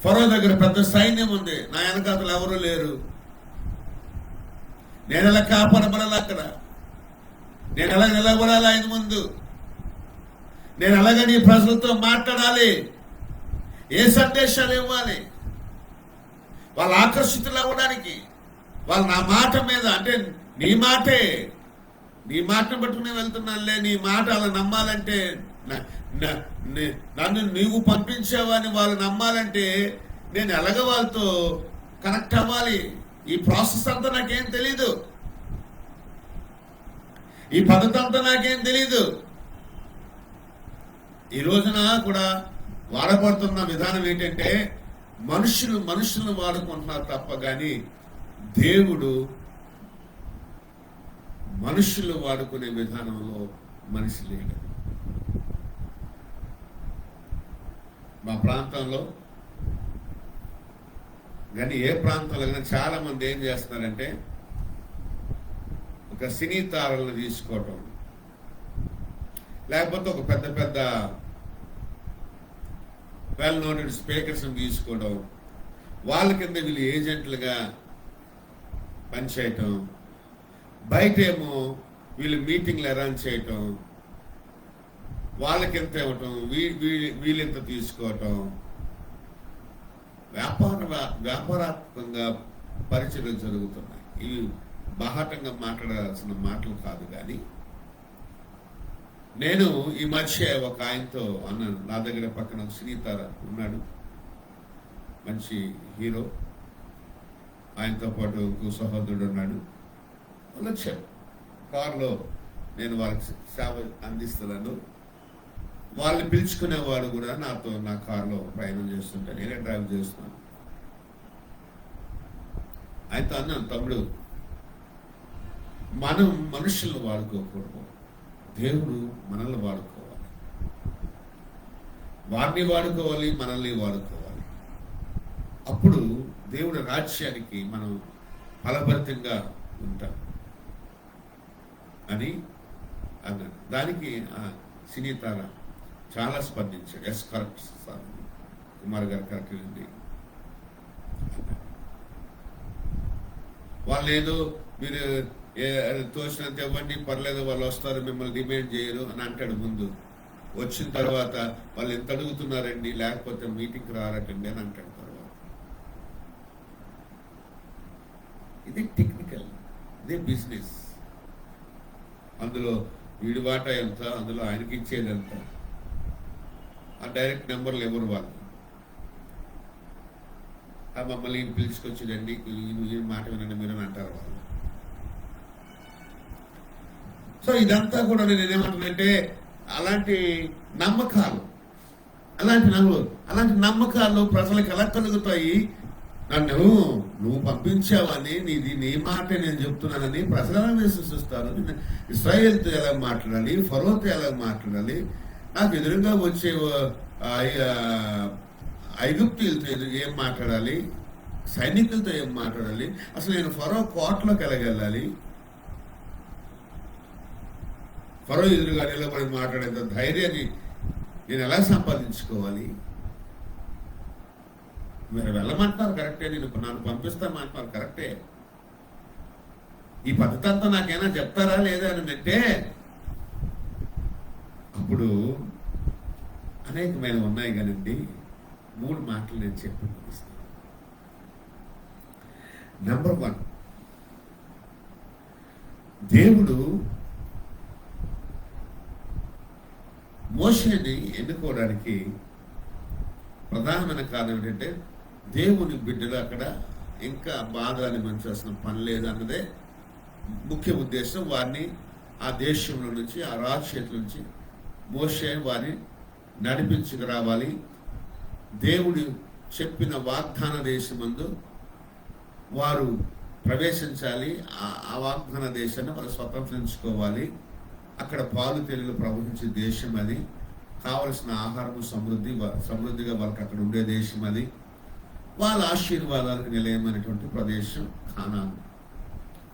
ఫరో దగ్గర పెద్ద సైన్యం ఉంది, నా వెనకాతలు ఎవరు లేరు. నేను ఎలా కాపాడబడాలి? అక్కడ నేను ఎలా నిలబడాలి ఆయన ముందు? నేను అలాగే నీ ప్రజలతో మాట్లాడాలి, ఏ సందేశాలు ఇవ్వాలి, వాళ్ళు ఆకర్షితులు అవ్వడానికి. వాళ్ళు నా మాట మీద, అంటే నీ మాటను పట్టుకుని వెళ్తున్నానులే, నీ మాట అలా నమ్మాలంటే, నన్ను నీవు పంపించావని వాళ్ళు నమ్మాలంటే నేను ఎలాగ వాళ్ళతో కనెక్ట్ అవ్వాలి? ఈ ప్రాసెస్ అంతా నాకేం తెలీదు, ఈ పద్ధతి అంతా నాకేం తెలీదు. ఈ రోజున కూడా వాడబడుతున్న విధానం ఏంటంటే మనుషులను వాడుకుంటున్నారు తప్ప కానీ దేవుడు మనుషులు వాడుకునే విధానంలో మనిషి లేడు. మా ప్రాంతంలో కానీ ఏ ప్రాంతంలో కానీ చాలా మంది ఏం చేస్తున్నారంటే ఒక సినీ తారలను తీసుకోవటం, లేకపోతే ఒక పెద్ద పెద్ద వెల్ నోటెడ్ స్పీకర్స్ తీసుకోవడం, వాళ్ళ కింద వీళ్ళు ఏజెంట్లుగా పనిచేయటం, బయటేమో వీళ్ళు మీటింగ్లు అరేంజ్ చేయటం, వాళ్ళకింత ఇవ్వటం, వీళ్ళింత తీసుకోవటం, వ్యాపారాత్మకంగా పరిచయం జరుగుతున్నాయి. ఇవి బాహాటంగా మాట్లాడాల్సిన మాటలు కాదు. కానీ నేను ఈ మధ్య ఒక ఆయనతో అన్నాను, నా దగ్గర పక్కన శ్రీతార ఉన్నాడు, మంచి హీరో, ఆయనతో పాటు ఇంకో సహోదరుడు ఉన్నాడు. వాళ్ళు వచ్చారు కారులో, నేను వాళ్ళకి సేవ అందిస్తున్నాను. వాళ్ళని పిలుచుకునేవాడు కూడా నాతో నా కారులో ప్రయాణం చేస్తుంటే నేనే డ్రైవ్ చేస్తున్నాను. ఆయనతో అన్నాను, తమ్ముడు, మనం మనుషులను వాడుకోకూడదు, దేవుడు మనల్ని వాడుకోవాలి, వారిని వాడుకోవాలి, మనల్ని వాడుకోవాలి. అప్పుడు దేవుడి రాజ్యానికి మనం ఫలభరితంగా ఉంటాం అని అన్నాడు. దానికి సినీ తార చాలా స్పందించాడు. ఎస్ కరెక్ట్ సార్, కుమార్ గారు కరెక్ట్ ఉంది. వాళ్ళు ఏదో మీరు తోచినంత ఇవ్వండి పర్లేదు, వాళ్ళు వస్తారు, మిమ్మల్ని డిమాండ్ చేయరు అని అంటాడు ముందు. వచ్చిన తర్వాత వాళ్ళు ఎంత అడుగుతున్నారండి, లేకపోతే మీటింగ్కి రారటండి అని అంటాడు తర్వాత. ఇది టెక్నికల్, ఇదే బిజినెస్. అందులో వీడి వాటా ఎంత, అందులో ఆయనకి ఇచ్చేది ఎంత, ఆ డైరెక్ట్ నెంబర్లు ఎవరు వాళ్ళు, మమ్మల్ని పిలుచుకొచ్చేదండి, ఈ మాట వినండి మీరు అని అంటారు వాళ్ళు. సో ఇదంతా కూడా నేను ఏమంటున్నానంటే అలాంటి నమ్మకాలు ప్రజలకు ఎలా కలుగుతాయి? నన్ను నువ్వు పంపించావని నీ మాట నేను చెప్తున్నానని ప్రజలు ఎలా విశ్వసిస్తారు? ఇశ్రాయేలుతో ఎలా మాట్లాడాలి, ఫరోతో ఎలా మాట్లాడాలి, నాకు ఎదురుగా వచ్చే ఐగుప్తీయులతో ఏం మాట్లాడాలి, సైనికులతో ఏం మాట్లాడాలి, అసలు నేను ఫరో కోటలోకి వెళ్ళాలి, ఫరో ఎదురుగా నిలబడి మాట్లాడేంత ధైర్యాన్ని నేను ఎలా సంపాదించుకోవాలి? మీరు వెళ్ళమంటున్నారు కరెక్టే, నన్ను పంపిస్తామంటున్నారు కరెక్టే, ఈ పద్ధతి అంతా నాకైనా చెప్తారా లేదా అని అంటే అప్పుడు అనేకమైన ఉన్నాయి కానండి. 3 మాటలు నేను చెప్పి ముగిస్తాను. నెంబర్ 1, దేవుడు మోషేని ఎన్నుకోవడానికి ప్రధానమైన కారణం ఏంటంటే దేవుని బిడ్డలు అక్కడ ఇంకా బాధ అనిపించాల్సిన పని లేదు అన్నదే ముఖ్య ఉద్దేశం. వారిని ఆ దేశంలో నుంచి, ఆ రాజు చేతుల నుంచి మోషే వారిని నడిపించుకు రావాలి. దేవుడు చెప్పిన వాగ్దాన దేశమందు వారు ప్రవేశించాలి. ఆ వాగ్దాన దేశాన్ని వారు స్వతంత్రించుకోవాలి. అక్కడ పాలు తేనెలు ప్రవహించే దేశం అది. కావలసిన ఆహారము సమృద్ధిగా వాళ్ళకి అక్కడ ఉండే దేశం అది. వాళ్ళ ఆశీర్వాదాలకు నిలయమైనటువంటి ప్రదేశం కానాను.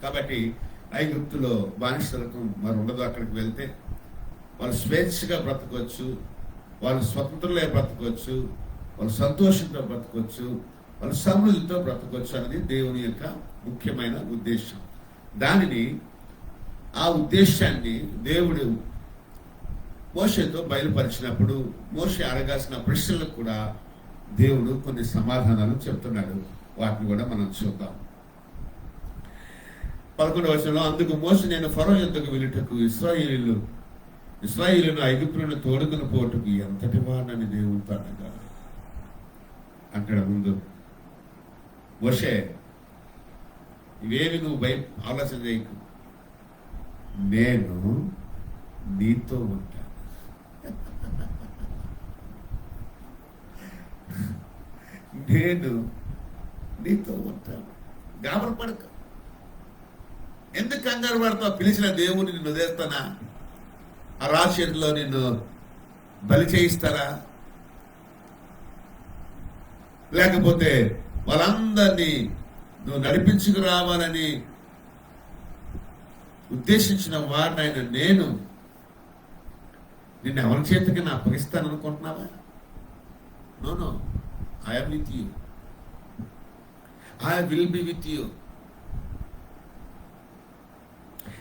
కాబట్టి ఐగుప్తులో బానిసలకు మరి ఉండదు. అక్కడికి వెళ్తే వాళ్ళు స్వేచ్ఛగా బ్రతకొచ్చు, వాళ్ళు స్వతంత్రులే బ్రతకొచ్చు, వాళ్ళు సంతోషంతో బ్రతకొచ్చు, వాళ్ళు సమృద్ధితో బ్రతకొచ్చు అనేది దేవుని యొక్క ముఖ్యమైన ఉద్దేశం. ఆ ఉద్దేశాన్ని దేవుడు మోషేతో బయలుపరిచినప్పుడు మోషే అడగాల్సిన ప్రశ్నలకు కూడా దేవుడు కొన్ని సమాధానాలు చెప్తున్నాడు. వాటిని కూడా మనం చూద్దాం. 11వ వచనంలో, అందుకు మోషే, నేను ఫరో యొద్దకు వెళ్ళుటకు ఇశ్రాయేలును ఐగుప్తులను తోడుకుని పోటుకు ఎంతటి వాడని దేవుడితో అనగా అంటాడు. ముందు మోషే, ఇవేమి నువ్వు ఆలోచన చేయకు, నేను నీతో ఉంటాను. నేను నీతో ఉంటాను, గాబరు పడక. ఎందుకు కంగారు పడతావు? పిలిచిన దేవుని నిన్ను వదిలేస్తానా? ఆ రాశిలో నిన్ను బలి చేయిస్తారా? లేకపోతే వాళ్ళందరినీ నువ్వు నడిపించుకు రావాలని ఉద్దేశించిన వాడినైనా నేను నిన్ను ఎవరి చేతికి నా అప్పగిస్తాను అనుకుంటున్నావా? No, I am with you. I will be with you.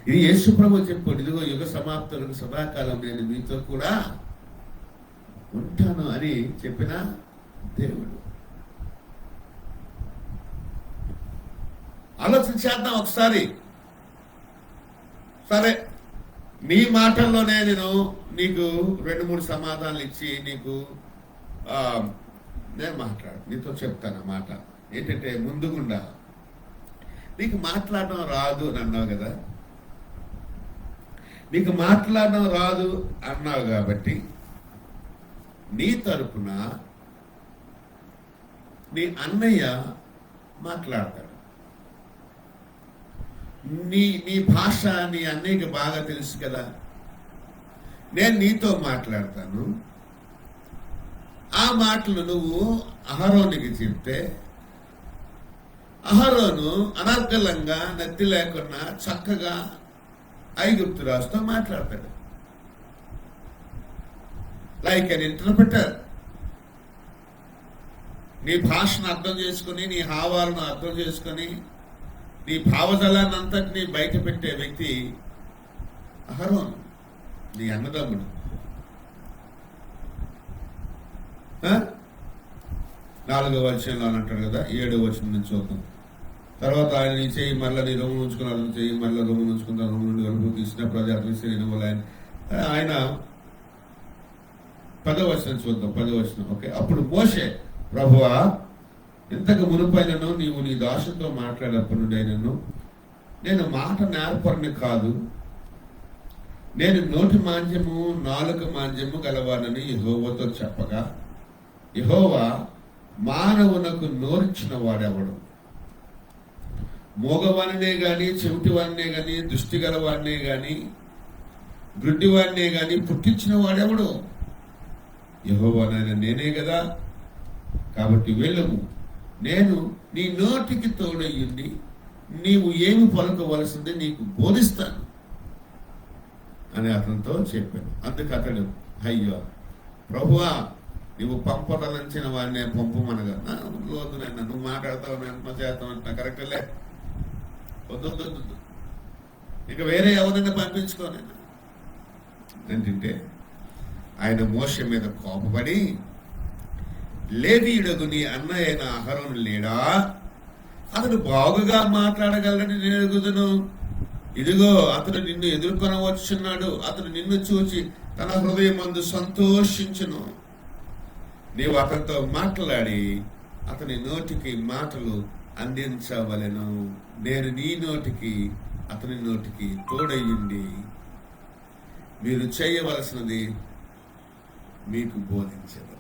ఇది యేసు ప్రభువు చెప్పాడు. ఇదిగో యుగ సమాప్తులకు సదాకాలం నేను మీతో కూడా ఉంటాను అని చెప్పిన దేవుడు. ఆలోచన చేద్దాం ఒకసారి. సరే, నీ మాటల్లోనే నేను నీకు 2-3 సమాధానాలు ఇచ్చి నేను నీతో చెప్తాను. మాట ఏంటంటే, ముందుగుండా నీకు మాట్లాడడం రాదు అని అన్నావు కదా. నీకు మాట్లాడడం రాదు అన్నావు కాబట్టి నీ తరపున నీ అన్నయ్య మాట్లాడతాడు. నీ భాష నీ అన్నయ్యకి బాగా తెలుసు కదా. నేను నీతో మాట్లాడతాను. ఆ మాటలు నువ్వు అహరోనికి చెప్తే అహరోను అనర్గళంగా, నత్తి లేకుండా చక్కగా ఐగుప్తు రాజుతో మాట్లాడతాడు. Like an interpreter. నీ భాషను అర్థం చేసుకుని, నీ హావాలను అర్థం చేసుకుని, నీ భావజలాన్ని అంతటినీ బయట పెట్టే వ్యక్తి అహరోను, నీ అన్నదమ్ముడు. 4వ వచనంలో అంటాడు కదా, 7వ వచనం నుంచి చూద్దాం. తర్వాత ఆయన నీ చేయి మళ్ళీ నీ రొమ్ము ఉంచుకున్నాడు, చేయి మళ్ళీ రొమ్ము ఉంచుకున్న రొమ్ము నుండి వరకు తీసినప్పుడు అది అదృశ్యం ఆయన 10వ వచనం చూద్దాం. 10వ వచనం. ఓకే. అప్పుడు మోషే, ప్రభువా, ఇంతకు మునుపైనను నీవు నీ దాసుతో మాట్లాడినప్పటి నుండి అయినను నేను మాట నేర్పరిని కాదు, నేను నోటి మాంద్యము నాలుక మాంద్యము గలవానని యెహోవాతో చెప్పగా, యెహోవా, మానవునకు నోరిచ్చిన వాడెవడు? మోగవాడినే గాని, చెవిటివాడినే గాని, దృష్టి గలవాడినే గాని, గ్రుడ్డివాడినే గాని పుట్టించిన వాడెవడు? యెహోవానైనా నేనే కదా. కాబట్టి వెళ్ళము, నేను నీ నోటికి తోడయ్యుండి నీవు ఏమి పలుకవలసింది నీకు బోధిస్తాను అని అతనితో చెప్పాను. అందుకు అతడు, అయ్యో ప్రభువా, నువ్వు పంపదలంచిన వాడిని పంపమనగా, రోజు నన్ను నువ్వు మాట్లాడతావు, నేను చేస్తావు అంటున్నా, కరెక్ట్లే, వద్దు, ఇక వేరే ఎవరైనా పంపించుకోనైనా ఏంటంటే, ఆయన మోషే మీద కోపపడి, లేవీయుడగు నీ అన్నయ్య అయిన అహరోను లేడా? అతడు బాగుగా మాట్లాడగలడని నేను ఎరుగుదును. ఇదిగో అతడు నిన్ను ఎదుర్కొనవచ్చున్నాడు. అతడు నిన్ను చూచి తన హృదయమందు సంతోషించును. నీవు అతనితో మాట్లాడి అతని నోటికి మాటలు అందించవలెను. నేను నీ నోటికి అతని నోటికి తోడయ్యుండి మీరు చేయవలసినది మీకు బోధించదు.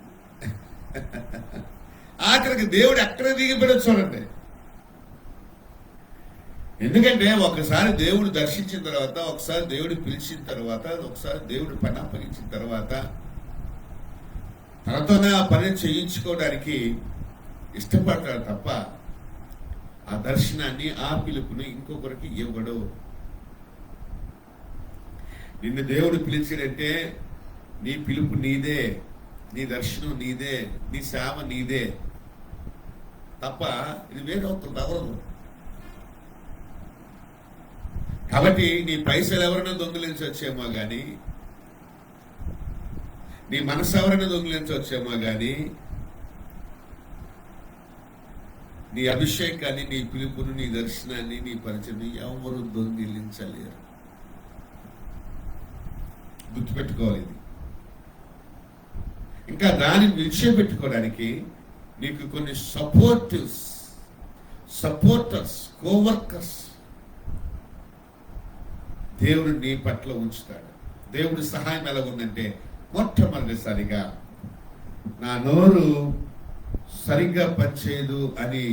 ఆఖరికి దేవుడు ఎక్కడ దిగిపోయాడో చూడండి. ఎందుకంటే ఒకసారి దేవుడు దర్శించిన తర్వాత, ఒకసారి దేవుడు పిలిచిన తర్వాత, ఒకసారి దేవుడు పని అప్పగించిన తర్వాత తనతోనే ఆ పని చేయించుకోవడానికి ఇష్టపడతాడు తప్ప ఆ దర్శనాన్ని, ఆ పిలుపుని ఇంకొకరికి ఇవ్వడు. నిన్ను దేవుడు పిలిచాడంటే నీ పిలుపు నీదే, నీ దర్శనం నీదే, నీ సేవ నీదే తప్ప ఇది వేరే ఒకరు తగలదు. కాబట్టి నీ పైసలు ఎవరైనా దొంగిలించి వచ్చేమో కానీ నీ మనసు ఎవరైనా దొంగిలించవచ్చేమో కానీ నీ అభిషేకాన్ని, నీ పిలుపును, నీ దర్శనాన్ని, నీ పరిచయం ఎవరు దొంగిలించలేరు. గుర్తుపెట్టుకోవాలి ఇది. ఇంకా దాన్ని విడిచిపెట్టుకోవడానికి నీకు కొన్ని సపోర్టర్స్, కోవర్కర్స్ దేవుడు నీ పట్ల ఉంచుతాడు. దేవుడి సహాయం ఎలా ఉందంటే, మొట్టమొదటిసారిగా నా నోరు సరిగ్గా పనిచేయదు అని,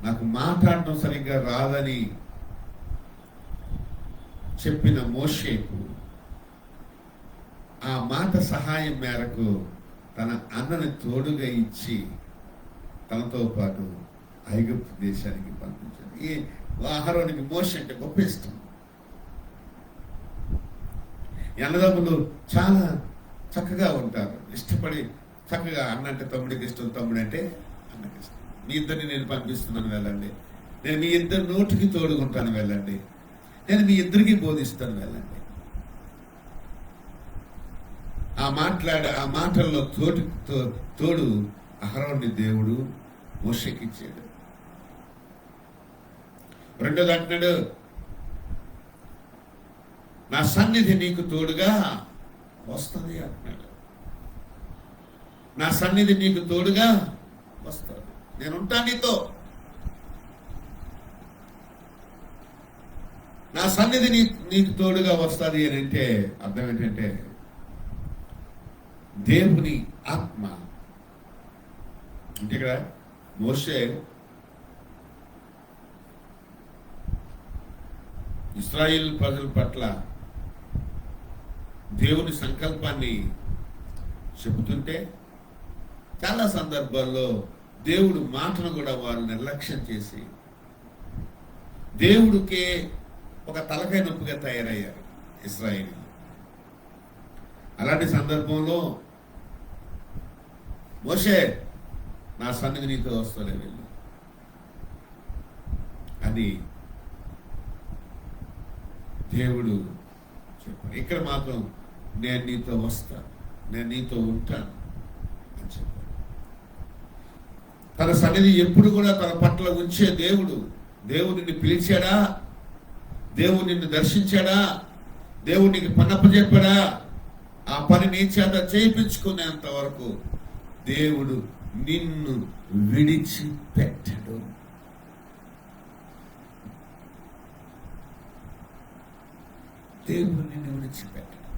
నాకు మాట్లాడటం సరిగ్గా రాదని చెప్పిన మోషేకు ఆ మాట సహాయం మేరకు తన అన్నని తోడుగా ఇచ్చి తనతో పాటు ఐగుప్తు దేశానికి పంపించాడు. ఈ అహరోనుకి మోషే అంటే గొప్ప ఇష్టం. అన్నదమ్ములు చాలా చక్కగా ఉంటారు, ఇష్టపడి చక్కగా. అన్న అంటే తమ్ముడికి ఇష్టం, తమ్ముడు అంటే అన్నకి ఇష్టం. మీ ఇద్దరిని నేను పంపిస్తున్నాను, వెళ్ళండి. నేను మీ ఇద్దరు నోటికి తోడుకుంటాను, వెళ్ళండి. నేను మీ ఇద్దరికి బోధిస్తాను, వెళ్ళండి. ఆ మాటల్లో తోడు అహరోన్ని దేవుడు మోషేకి ఇచ్చాడు. రెండోది అంటున్నాడు, నా సన్నిధి నీకు తోడుగా వస్తుంది అంటున్నాడు. నా సన్నిధి నీకు తోడుగా వస్తుంది, నేను ఉంటాను నీతో. నా సన్నిధి నీకు తోడుగా వస్తుంది అని అంటే అర్థం ఏంటంటే, దేవుని ఆత్మ అంటే ఇక్కడ మోషే ఇశ్రాయేలు ప్రజల పట్ల దేవుని సంకల్పాన్ని చెబుతుంటే చాలా సందర్భాల్లో దేవుడు మాటను కూడా వారు నిర్లక్ష్యం చేసి దేవుడికే ఒక తలకాయ నొప్పిగా తయారయ్యారు ఇశ్రాయేలీయులు. అలాంటి సందర్భంలో మోషే, నా సన్నిధి నీతో వస్తలే, వెళ్ళు అని దేవుడు చెప్పాడు. ఇక్కడ మాత్రం నేను నీతో వస్తాను, నేను నీతో ఉంటాను అని చెప్పాడు. తన సన్నిధి ఎప్పుడు కూడా తన పట్ల ఉంచే దేవుడు. దేవుడు నిన్ను పిలిచాడా, దేవుడు నిన్ను దర్శించాడా, దేవుడు నీకు పనప్పజెప్పాడా, ఆ పని నీ చేత చేయించుకునేంత వరకు దేవుడు నిన్ను విడిచిపెట్టడు. దేవుడు నిన్ను విడిచిపెట్టడు.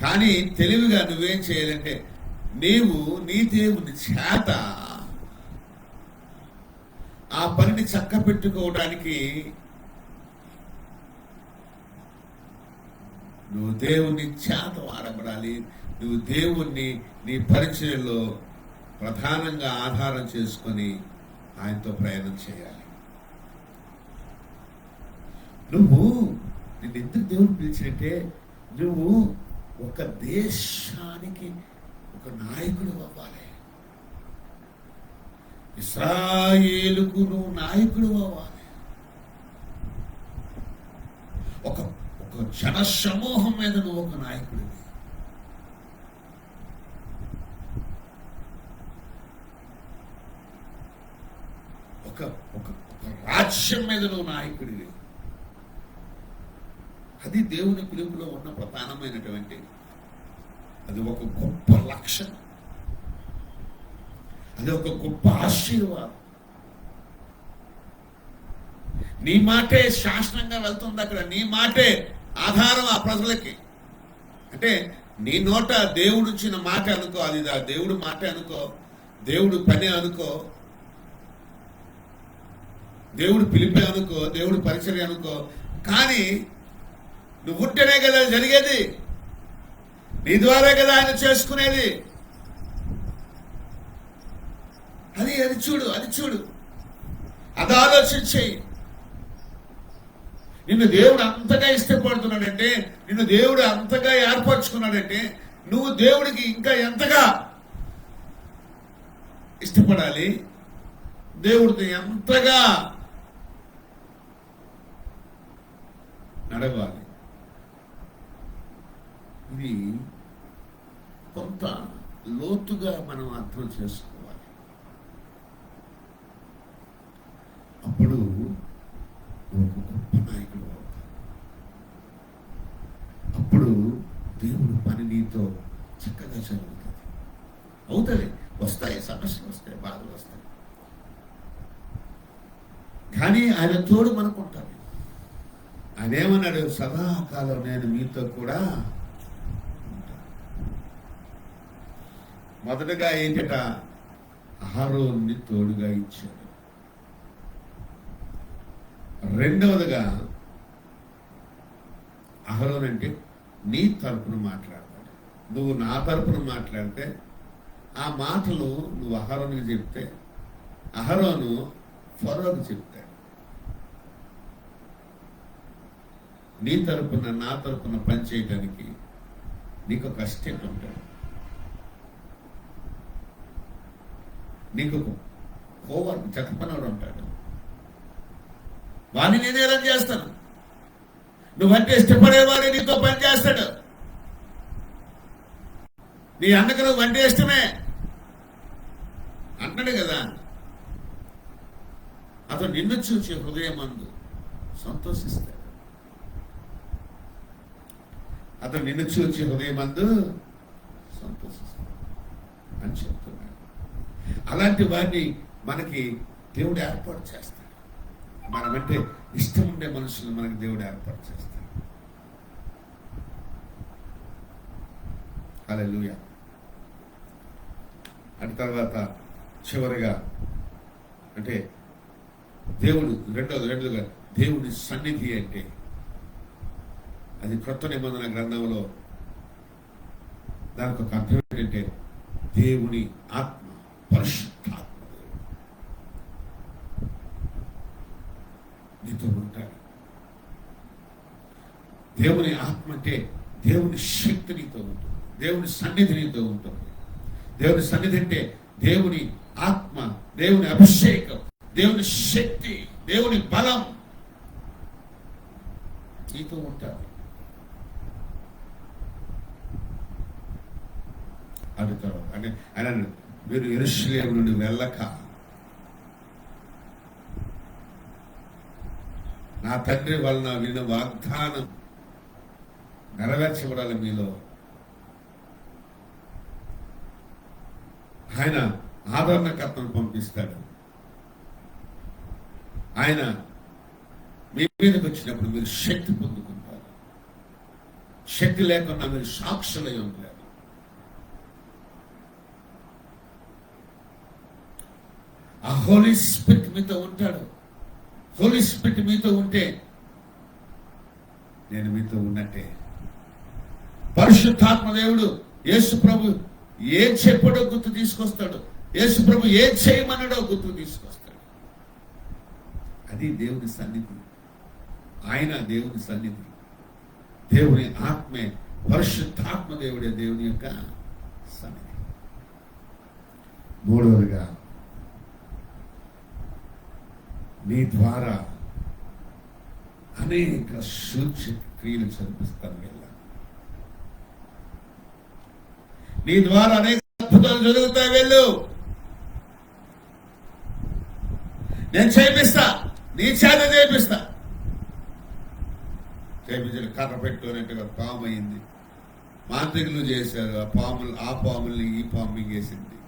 కానీ తెలివిగా నువ్వేం చేయాలంటే, నీవు నీ దేవుని చేత ఆ పనిని చక్క పెట్టుకోవడానికి నువ్వు దేవుని చేత వాడబడాలి. నువ్వు దేవుణ్ణి నీ పరిచయంలో ప్రధానంగా ఆధారం చేసుకొని ఆయనతో ప్రయాణం చేయాలి. నువ్వు నిన్ను ఎందుకు దేవుడు పిలిచినట్టే, నువ్వు ఒక దేశానికి ఒక నాయకుడు అవ్వాలి. ఇశ్రాయేలుకు నువ్వు నాయకుడు అవ్వాలి. ఒక జన సమూహం మీద నువ్వు ఒక నాయకుడివి. ఒక రాజ్యం మీద నువ్వు నాయకుడివి. అది దేవుని పిలుపులో ఉన్న ప్రధానమైనటువంటి, అది ఒక గొప్ప లక్షణం, అది ఒక గొప్ప ఆశీర్వాదం. నీ మాటే శాసనంగా వెళ్తుంది అక్కడ. నీ మాటే ఆధారం ఆ ప్రజలకి. అంటే నీ నోట దేవుడు ఇచ్చిన మాట అనుకో, అది దేవుడు మాట అనుకో, దేవుడు పని అనుకో, దేవుడు పిలిపే అనుకో, దేవుడు పరిచర్య అనుకో. కానీ నువ్వు ఉంటేనే కదా జరిగేది, నీ ద్వారా కదా ఆయన చేసుకునేది. అది చూడు, అది ఆలోచించేయి. నిన్ను దేవుడు అంతగా ఇష్టపడుతున్నాడంటే, నిన్ను దేవుడు అంతగా ఏర్పరచుకున్నాడంటే, నువ్వు దేవుడికి ఇంకా ఎంతగా ఇష్టపడాలి, దేవుడితో ఎంతగా నడవాలి. ఇది కొంత లోతుగా మనం అర్థం చేసుకోవాలి. అప్పుడు ఒక గొప్ప నాయకుడు అవుతావు. అప్పుడు దేవుడు పని నీతో చక్కగా జరుగుతుంది. అవుతుంది, వస్తాయి సమస్యలు, వస్తాయి బాధలు వస్తాయి, కానీ ఆయన తోడు మనకు ఉంటాడు. ఆయన ఏమన్నాడు? సదాకాలం నేను మీతో కూడా ఉంటాను. మొదటగా ఏంటట? అహరోన్ని తోడుగా ఇచ్చాడు. రెండవదిగా అహరోన్ అంటే నీ తరపున మాట్లాడతాడు. నువ్వు నా తరపున మాట్లాడితే ఆ మాటలు నువ్వు అహరోనుకి చెప్తే అహరోను ఫరోకు చెప్తాడు. నీ తరపున నా తరపున పనిచేయడానికి నీకు ఒక అసిస్టెంట్ ఉంటాడు, నీకు కోవర్క్ జతపనోడు ఉంటాడు. వాడిని నేను ఎలా చేస్తాను? నువ్వంటే ఇష్టపడేవాడే నీతో పని చేస్తాడు. నీ అన్నకు నువ్వంటే ఇష్టమే అంటాడు కదా. అతను నిన్ను చూసి హృదయం అందు సంతోషిస్తాడు. అతను నిన్ను చూచి హృదయమందు సంతోషిస్తాడు అని చెప్తున్నాడు. అలాంటి వారిని మనకి దేవుడు ఏర్పాటు చేస్తాడు. మనమంటే ఇష్టం ఉండే మనుషులు మనకి దేవుడు ఏర్పాటు చేస్తాడు. హల్లెలూయా. అటు తర్వాత చివరిగా అంటే దేవుడు రెండోగా దేవుడి సన్నిధి అంటే అది క్రొత్త నిబంధన గ్రంథంలో దానికి ఒక అర్థం ఏంటంటే దేవుని ఆత్మ, పరిశుద్ధాత్మ నీతో ఉంటాడు. దేవుని ఆత్మ అంటే దేవుని శక్తి నీతో ఉంటుంది, దేవుని సన్నిధి నీతో ఉంటుంది. దేవుని సన్నిధి అంటే దేవుని ఆత్మ, దేవుని అభిషేకం, దేవుని శక్తి, దేవుని బలం నీతో ఉంటాడు. అడుగుతారు అంటే ఆయన మీరు యెరూషలేము నుండి వెళ్ళక నా తండ్రి వలన విన్న వాగ్దానం నెరవేర్చబడాలి మీలో. ఆయన ఆదరణకర్తను పంపిస్తాడు. ఆయన మీ మీదకి వచ్చినప్పుడు మీరు శక్తి పొందుకుంటారు. శక్తి లేకుండా మీరు సాక్షులై ఉంటారు. ఆ హోలీ స్పిరిట్ మీతో ఉంటాడు. హోలీ స్పిరిట్ మీతో ఉంటే నేను మీతో ఉన్నట్టే. పరిశుద్ధాత్మ దేవుడు యేసు ప్రభు ఏం చెప్పడో గుర్తు తీసుకొస్తాడు. యేసు ప్రభు ఏం చేయమన్నాడో గుర్తు తీసుకొస్తాడు. అది దేవుని సన్నిధి. ఆయన దేవుని సన్నిధి. దేవుని ఆత్మే, పరిశుద్ధాత్మ దేవుడే దేవుని యొక్క సన్నిధి. మూడవదిగా నీ ద్వారా అనేక సూచ్య క్రియలు జరిపిస్తాను. నీ ద్వారా అనేక అద్భుతాలు జరుగుతాయి. వెళ్ళు, నేను చేపిస్తా, నీ చేత చేపిస్తా. చేపించిన కర్ర పెట్టుకున్నట్టుగా పాము అయింది. మాంత్రికులు చేశారు. ఆ పాముల్ని ఈ పాము మింగేసింది.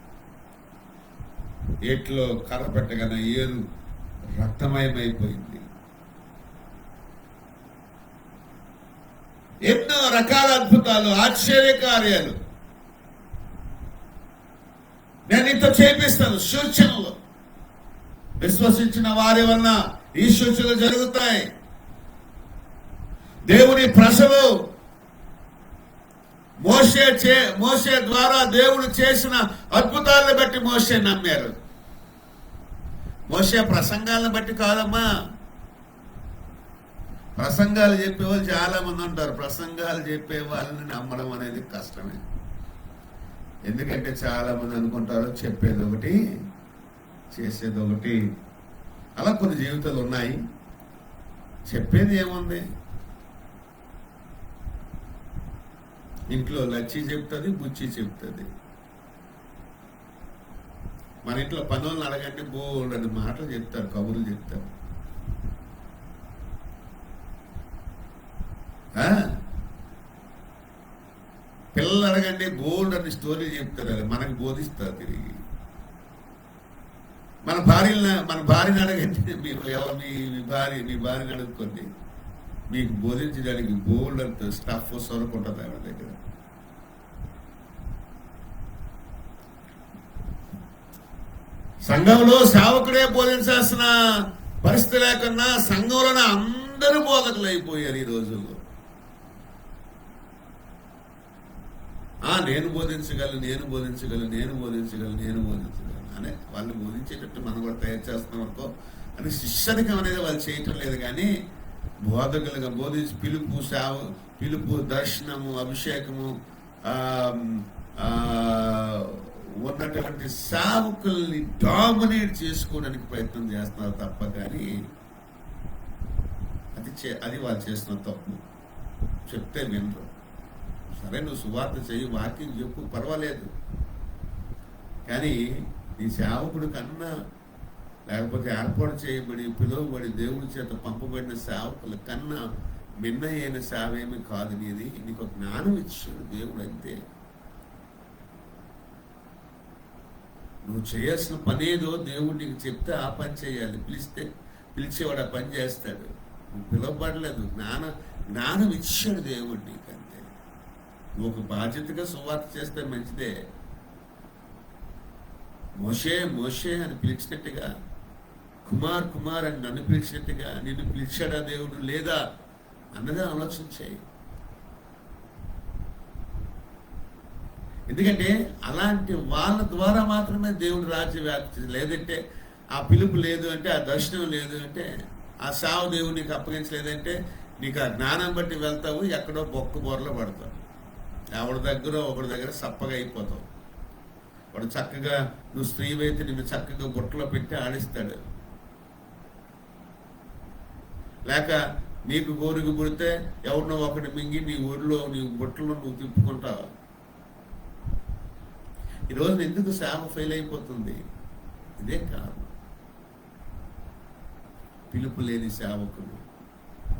ఏట్లో కర్ర పెట్టగానే ఏరు రక్తమయమైపోయింది. ఎన్నో రకాల అద్భుతాలు, ఆశ్చర్యకార్యాలు నేను నీతో చేపిస్తాను. సూచనలు విశ్వసించిన వారి వలన ఈ సూచనలు జరుగుతాయి. దేవుని ప్రజలు మోషే ద్వారా దేవుడు చేసిన అద్భుతాలను బట్టి మోషే నమ్మారు. మోషే ప్రసంగాలను బట్టి కాదమ్మా. ప్రసంగాలు చెప్పేవాళ్ళు చాలా మంది ఉంటారు. ప్రసంగాలు చెప్పే వాళ్ళని నమ్మడం అనేది కష్టమే. ఎందుకంటే చాలా మంది అనుకుంటారు చెప్పేది ఒకటి, చేసేది ఒకటి. అలా కొన్ని జీవితాలు ఉన్నాయి. చెప్పేది ఏముంది? ఇంట్లో లచ్చి చెప్తుంది, బుచ్చి చెప్తుంది. మన ఇంట్లో పనులను అడగండి బోల్డని మాటలు చెప్తారు, కబుర్లు చెప్తారు. పిల్లలు అడగండి బోల్డ్ అని స్టోరీలు చెప్తారు, అది మనకు బోధిస్తారు తిరిగి. మన భార్యని అడగండి, మీ భార్యని అడుక్కోండి, మీకు బోధించడానికి బోల్డ్ అంత స్టఫ్ సొరకుంటుంది ఆవిడ దగ్గర. సంఘంలో సేవకుడే బోధించాల్సిన పరిస్థితి లేకున్నా సంఘంలోనే అందరూ బోధకులు అయిపోయారు ఈ రోజుల్లో. నేను బోధించగలను అనే వాళ్ళు బోధించేటట్టు మనం కూడా తయారు చేస్తున్నాం అనుకో అని శిష్యనికం అనేది వాళ్ళు చేయటం లేదు. కానీ బోధకులుగా బోధించి పిలుపు, దర్శనము, అభిషేకము ఉన్నటువంటి సేవకుల్ని డామినేట్ చేసుకోవడానికి ప్రయత్నం చేస్తున్నారు తప్ప, కానీ అది వాళ్ళు చేస్తున్న తప్పు. చెప్తే వినరు. సరే, నువ్వు సువార్త చెయ్యి, వాక్యం చెప్పు, పర్వాలేదు. కానీ నీ సేవకుడు కన్నా, లేకపోతే ఏర్పాటు చేయబడి పిలువబడి దేవుడి చేత పంపబడిన సేవకుల కన్నా మిన్న అయిన సేవ ఏమి కాదు నీది. నీకు జ్ఞానం ఇచ్చాడు దేవుడు. అంతే. నువ్వు చేయాల్సిన పనేదో దేవుడు నీకు చెప్తే ఆ పని చేయాలి. పిలిచేవాడు ఆ పని చేస్తాడు. నువ్వు పిలవబడలేదు, జ్ఞానం ఇచ్చాడు దేవుడు నీకు. అంతే. నువ్వు ఒక బాధ్యతగా సువార్త చేస్తే మంచిదే. మోషే అని పిలిచినట్టుగా, కుమార్ అని నన్ను పిలిచినట్టుగా నిన్ను పిలిచాడా దేవుడు లేదా అన్నదే ఆలోచించాయి. ఎందుకంటే అలాంటి వాళ్ళ ద్వారా మాత్రమే దేవుడు రాజ్య వ్యాప్తి. లేదంటే ఆ పిలుపు లేదు అంటే, ఆ దర్శనం లేదు అంటే, ఆ సావు దేవుడు నీకు అప్పగించలేదంటే, నీకు ఆ జ్ఞానం బట్టి వెళ్తావు, ఎక్కడో బొక్క బోర్లో పడతావు. ఎవరి దగ్గర సప్పగా అయిపోతావు. వాడు చక్కగా, నువ్వు స్త్రీవైతే నిన్ను చక్కగా బుట్టలో పెట్టి ఆడిస్తాడు. లేక నీకు గోరుగు పుడితే ఎవరినో ఒకటి మింగి నీ ఊరిలో నీ బుట్టలో నువ్వు తిప్పుకుంటావు. ఈరోజు ఎందుకు సేవ ఫెయిల్ అయిపోతుంది? ఇదే కాదు. పిలుపు లేని సేవకులు,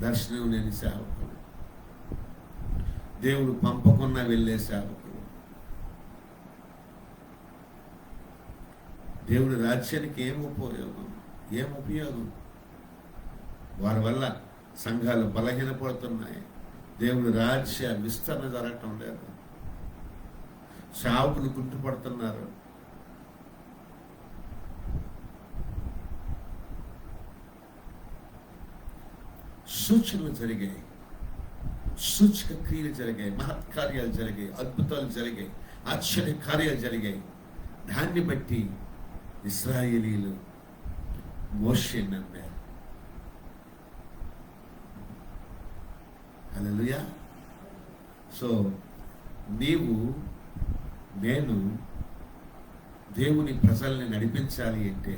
దర్శనం లేని సేవకులు, దేవుడు పంపకుండా వెళ్ళే సేవకులు, దేవుడి రాజ్యానికి ఏం ఉపయోగం? వారి వల్ల సంఘాలు బలహీనపడుతున్నాయి. దేవుడి రాజ్య విస్తరణ జరగటం లేదు. సేవకులు గుర్తుపడుతున్నారు. సూచనలు జరిగాయి, సూచక క్రియలు జరిగాయి, మహత్కార్యాలు జరిగాయి, అద్భుతాలు జరిగాయి, ఆశ్చర్య కార్యాలు జరిగాయి. దాన్ని బట్టి ఇశ్రాయేలీలు మోషేని నమ్మారు. హల్లెలూయా. సో నేను దేవుని ప్రజల్ని నడిపించాలి అంటే,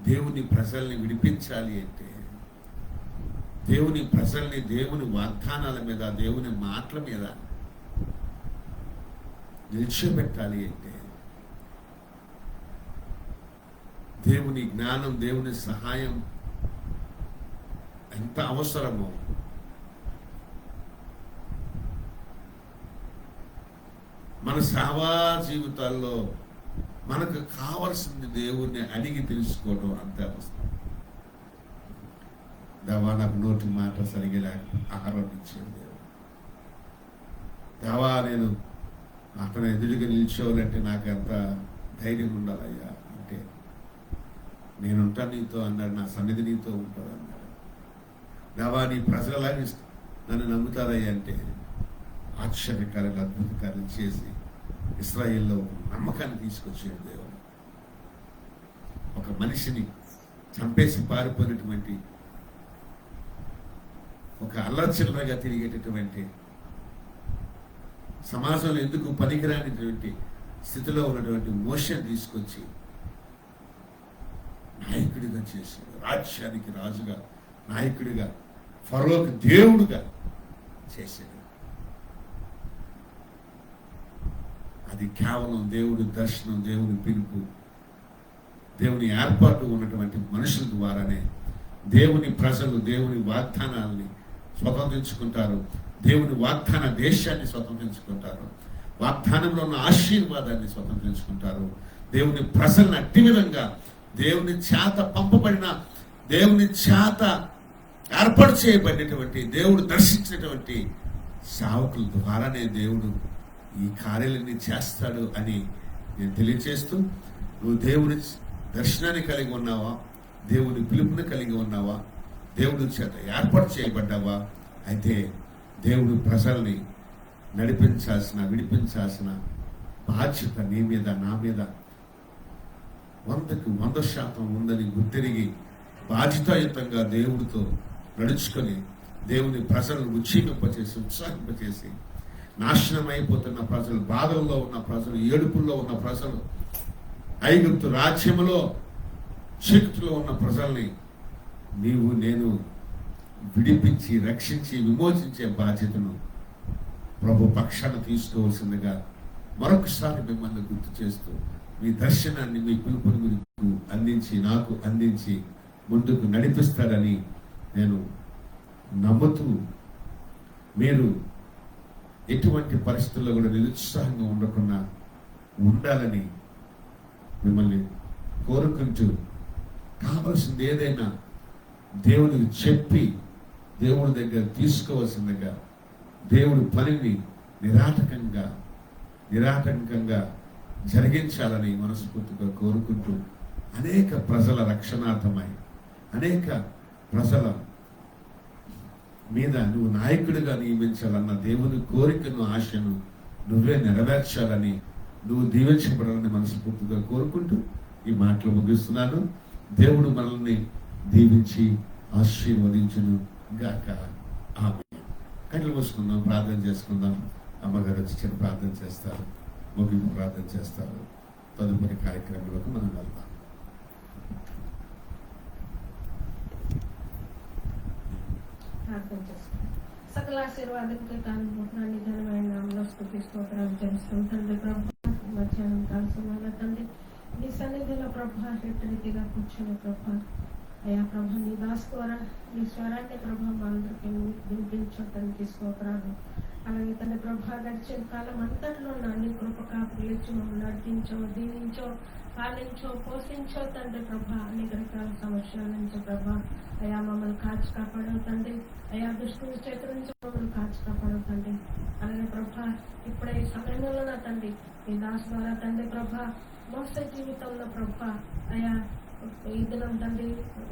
దేవుని ప్రజల్ని విడిపించాలి అంటే, దేవుని ప్రజల్ని దేవుని వాగ్దానాల మీద, దేవుని మాటల మీద నిల్చోబెట్టాలి అంటే, దేవుని జ్ఞానం, దేవుని సహాయం ఎంత అవసరమో మన సేవా జీవితాల్లో మనకు కావలసింది దేవుణ్ణి అడిగి తెలుసుకోవడం అంతే అవసరం. దేవా, నాకు నోటి మాట సరిగా లేక ఆహారం ఇచ్చేది దేవుడు. దేవా, నేను అతను ఎదురుగా నిల్చోవాలంటే నాకు ఎంత ధైర్యం ఉండాలయ్యా అంటే, నేనుంటా నీతో అన్నాడు, నా సన్నిధి నీతో ఉంటుంది అన్నాడు. దేవా, నీ ప్రజలలాగా నన్ను నమ్ముతారయ్యా అంటే, ఆశ్చర్యకార్యాలు, అద్భుత కార్యాలు చేసి ఇశ్రాయేల్లో నమ్మకాన్ని తీసుకొచ్చాడు దేవుడు. ఒక మనిషిని చంపేసి పారిపోయినటువంటి, ఒక అల్లచిల్లరగా తిరిగేటటువంటి, సమాజంలో ఎందుకు పనికిరానిటువంటి స్థితిలో ఉన్నటువంటి మోషేని తీసుకొచ్చి నాయకుడిగా చేశాడు. రాజ్యానికి రాజుగా, నాయకుడిగా, ఫరోకు దేవుడుగా చేశాడు. అది కేవలం దేవుడి దర్శనం, దేవుని పిలుపు, దేవుని ఏర్పాటు ఉన్నటువంటి మనుషుల ద్వారానే దేవుని ప్రజలు దేవుని వాగ్దానాలని స్వతంత్రించుకుంటారు, దేవుని వాగ్దాన దేశాన్ని స్వతంత్రించుకుంటారు, వాగ్దానంలో ఉన్న ఆశీర్వాదాన్ని స్వతంత్రించుకుంటారు. దేవుని ప్రజలను అట్టి విధంగా దేవుని చేత పంపబడిన, దేవుని చేత ఏర్పాటు చేయబడినటువంటి, దేవుడు దర్శించినటువంటి సేవకుల ద్వారానే దేవుడు ఈ కార్యాలన్నీ చేస్తాడు అని నేను తెలియజేస్తూ, నువ్వు దేవుని దర్శనాన్ని కలిగి ఉన్నావా, దేవుని పిలుపుని కలిగి ఉన్నావా, దేవుడి చేత ఏర్పాటు చేయబడ్డావా? అయితే దేవుడు ప్రజల్ని నడిపించాల్సిన, విడిపించాల్సిన బాధ్యత నీ మీద, నా మీద 100% ఉందని గుర్తిరిగి బాధ్యతాయుతంగా దేవుడితో నడుచుకొని దేవుని ప్రజలను ఉజ్జీవింపచేసి, ఉత్సాహింపచేసి, నాశనం అయిపోతున్న ప్రజలు, బాధల్లో ఉన్న ప్రజలు, ఏడుపుల్లో ఉన్న ప్రజలు, ఐగుప్తు రాజ్యములో చీకటిలో ఉన్న ప్రజల్ని నీవు నేను విడిపించి, రక్షించి, విమోచించే బాధ్యతను ప్రభు పక్షాన తీసుకోవాల్సిందిగా మరొకసారి మిమ్మల్ని గుర్తు చేస్తూ, మీ దర్శనాన్ని, మీ పిలుపుని మీకు అందించి, నాకు అందించి ముందుకు నడిపిస్తాడని నేను నమ్ముతూ, మీరు ఎటువంటి పరిస్థితుల్లో కూడా నిరుత్సాహంగా ఉండకుండా ఉండాలని మిమ్మల్ని కోరుకుంటూ, కావలసింది ఏదైనా దేవుడికి చెప్పి దేవుడి దగ్గర తీసుకోవాల్సిందిగా, దేవుడి పనిని నిరాటంకంగా జరిగించాలని మనస్ఫూర్తిగా కోరుకుంటూ, అనేక ప్రజల రక్షణార్థమై, అనేక ప్రజల మీద నువ్వు నాయకుడిగా నియమించాలన్న దేవుని కోరికను, ఆశను నువ్వే నెరవేర్చాలని, నువ్వు దీవించబడాలని మనస్ఫూర్తిగా కోరుకుంటూ ఈ మాటలు ముగిస్తున్నాను. దేవుడు మనల్ని దీవించి ఆశీర్వదించును గాక. ఆమేన్. కళ్ళు మూసుకుందాం, ప్రార్థన చేసుకుందాం. అమ్మగారు వచ్చి చిన్న ప్రార్థన చేస్తారు, ముగింపు ప్రార్థన చేస్తారు. తదుపరి కార్యక్రమంలోకి మనం వెళ్తాం. సకల ఆశీర్వాదంతో కానుకుంటున్నాను. ఘనమైన నామములో స్తుతి స్తోత్రాలు చెల్లిస్తాం తండ్రి. ప్రభా మధ్యాహ్నం కాల సమయంలో తండ్రి నీ సన్నిధిలో ప్రభా రీతిగా కూర్చొని ప్రభా, అయా ప్రభా నీ దాస్ ద్వారా నీ స్వరాన్ని ప్రభా మా అందరికీ వినిపించడానికి స్తోత్రాలు. అలాగే తండ్రి ప్రభా గడిచిన కాలం అంతట్లో నీ కృప కాపులిచ్చి మమ్మల్ని నడిపించో, దీవించో, పాలించో, పోషించో తండ్రి ప్రభా. అనేక రకాల సమస్యల నుంచి ప్రభా అయా మమ్మల్ని కాచి కాపాడవు తండ్రి. అయా దుష్టుని చేతుల నుంచి మమ్మల్ని కాచి కాపాడవు తండ్రి. అలాగే ప్రభా ఇప్పుడే ఈ సమయంలో నా తండ్రి ఈ దాస్ ద్వారా తండ్రి ప్రభా మోస జీవితంలో ప్రభా అయా ఈ దినం తండ్రి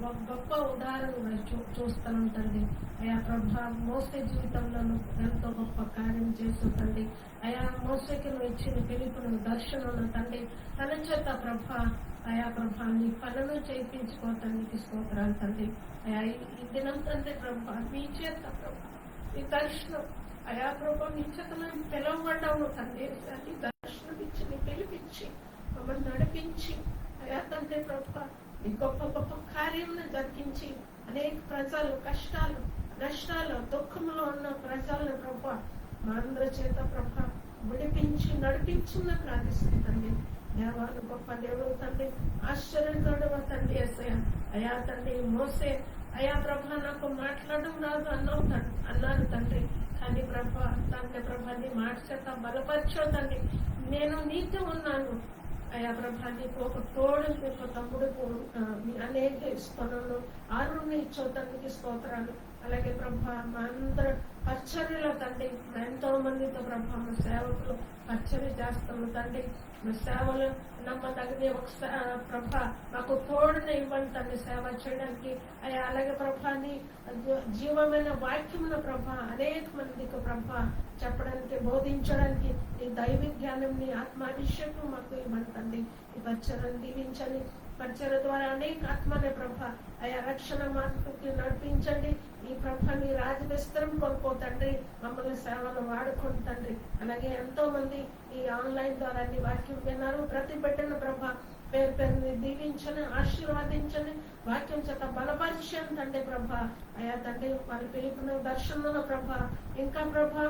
ఒక గొప్ప ఉదాహరణ చూస్తున్నాం తండ్రి. అయా ప్రభా మోసే జీవితంలో ఎంతో గొప్ప కార్యం చేస్తూ తండ్రి. అయా మోసకి నువ్వు ఇచ్చిన పిలుపును, దర్శనం తండ్రి తన చేత ప్రభా అయా ప్రభా నీ పనులు చేయించుకోవటానికి స్తోత్రాలు తండ్రి. అయా ఈ దినం తండ్రి ప్రభా మీ చేత ప్రభా ఈ దర్శనం అయా ప్రభా మీ చేత మేము పిలవబడ్డాము తండ్రి. నీ దర్శనం ఇచ్చి, నీ పిలిపించి మమ్మల్ని నడిపించి అయా తండ్రి ప్రభా ఈ గొప్ప గొప్ప కార్యములను జరిగించి అనేక ప్రజలు కష్టాలు, నష్టాలు, దుఃఖంలో ఉన్న ప్రజలను ప్రభా మా అందరి చేత ప్రభా విడిపించి నడిపించిన ప్రార్థిస్తుంది తండ్రి. దేవాలు గొప్ప దేవుడు తండ్రి, ఆశ్చర్యకరుడు తండ్రి. అయా తండ్రి మోసే అయా ప్రభా నాకు మాట్లాడడం రాదు అన్నారు తండ్రి. కానీ ప్రభా తండ్రి ప్రభా నీ మాట చేత బలపరచో తండ్రి. నేను నీతో ఉన్నాను అయా ప్రభా, నీకు ఒక తోడు, నీకు తమ్ముడు అనేక ఇస్తున్నాను, 6 ఇచ్చోతానికి స్తోత్రాలు. అలాగే ప్రభా మా అందరూ పరిచర్యలో తండ్రి ఎంతో మందితో ప్రభా మా సేవకులు పరిచర్య చేస్తాము తండ్రి. మా సేవలు నమ్మదగిన ఒక ప్రభా మాకు తోడుని ఇవ్వండి తండ్రి సేవ చేయడానికి. అయ్యా అలాగే ప్రభాని జీవమైన వాక్యమున ప్రభా అనేక మందికి ప్రభా చెప్పడానికి, బోధించడానికి నీ దైవ జ్ఞానం, నీ ఆత్మాభిషేకం మాకు ఇవ్వండి తండ్రి. ఈ పరిచర్యను దీవించండి. పరిచర్య ద్వారా అనేక ఆత్మనే ప్రభా అయా రక్షణ మార్పుకి నడిపించండి. ఈ ప్రభా నీ రాజ విస్తరం కొనుక్కోతండ్రి. మమ్మల్ని సేవలు వాడుకోండి తండ్రి. అలాగే ఎంతో మంది ఈ ఆన్లైన్ ద్వారా నీ వాక్యం విన్నారు. ప్రతి బిడ్డను ప్రభా పేరు పేరుని దీవించని, ఆశీర్వాదించని, వాక్యం చేత బలపరిచయం తండ్రి ప్రభా. అయా తండ్రి వాళ్ళ పిలుపును, దర్శనంలో ప్రభా ఇంకా ప్రభా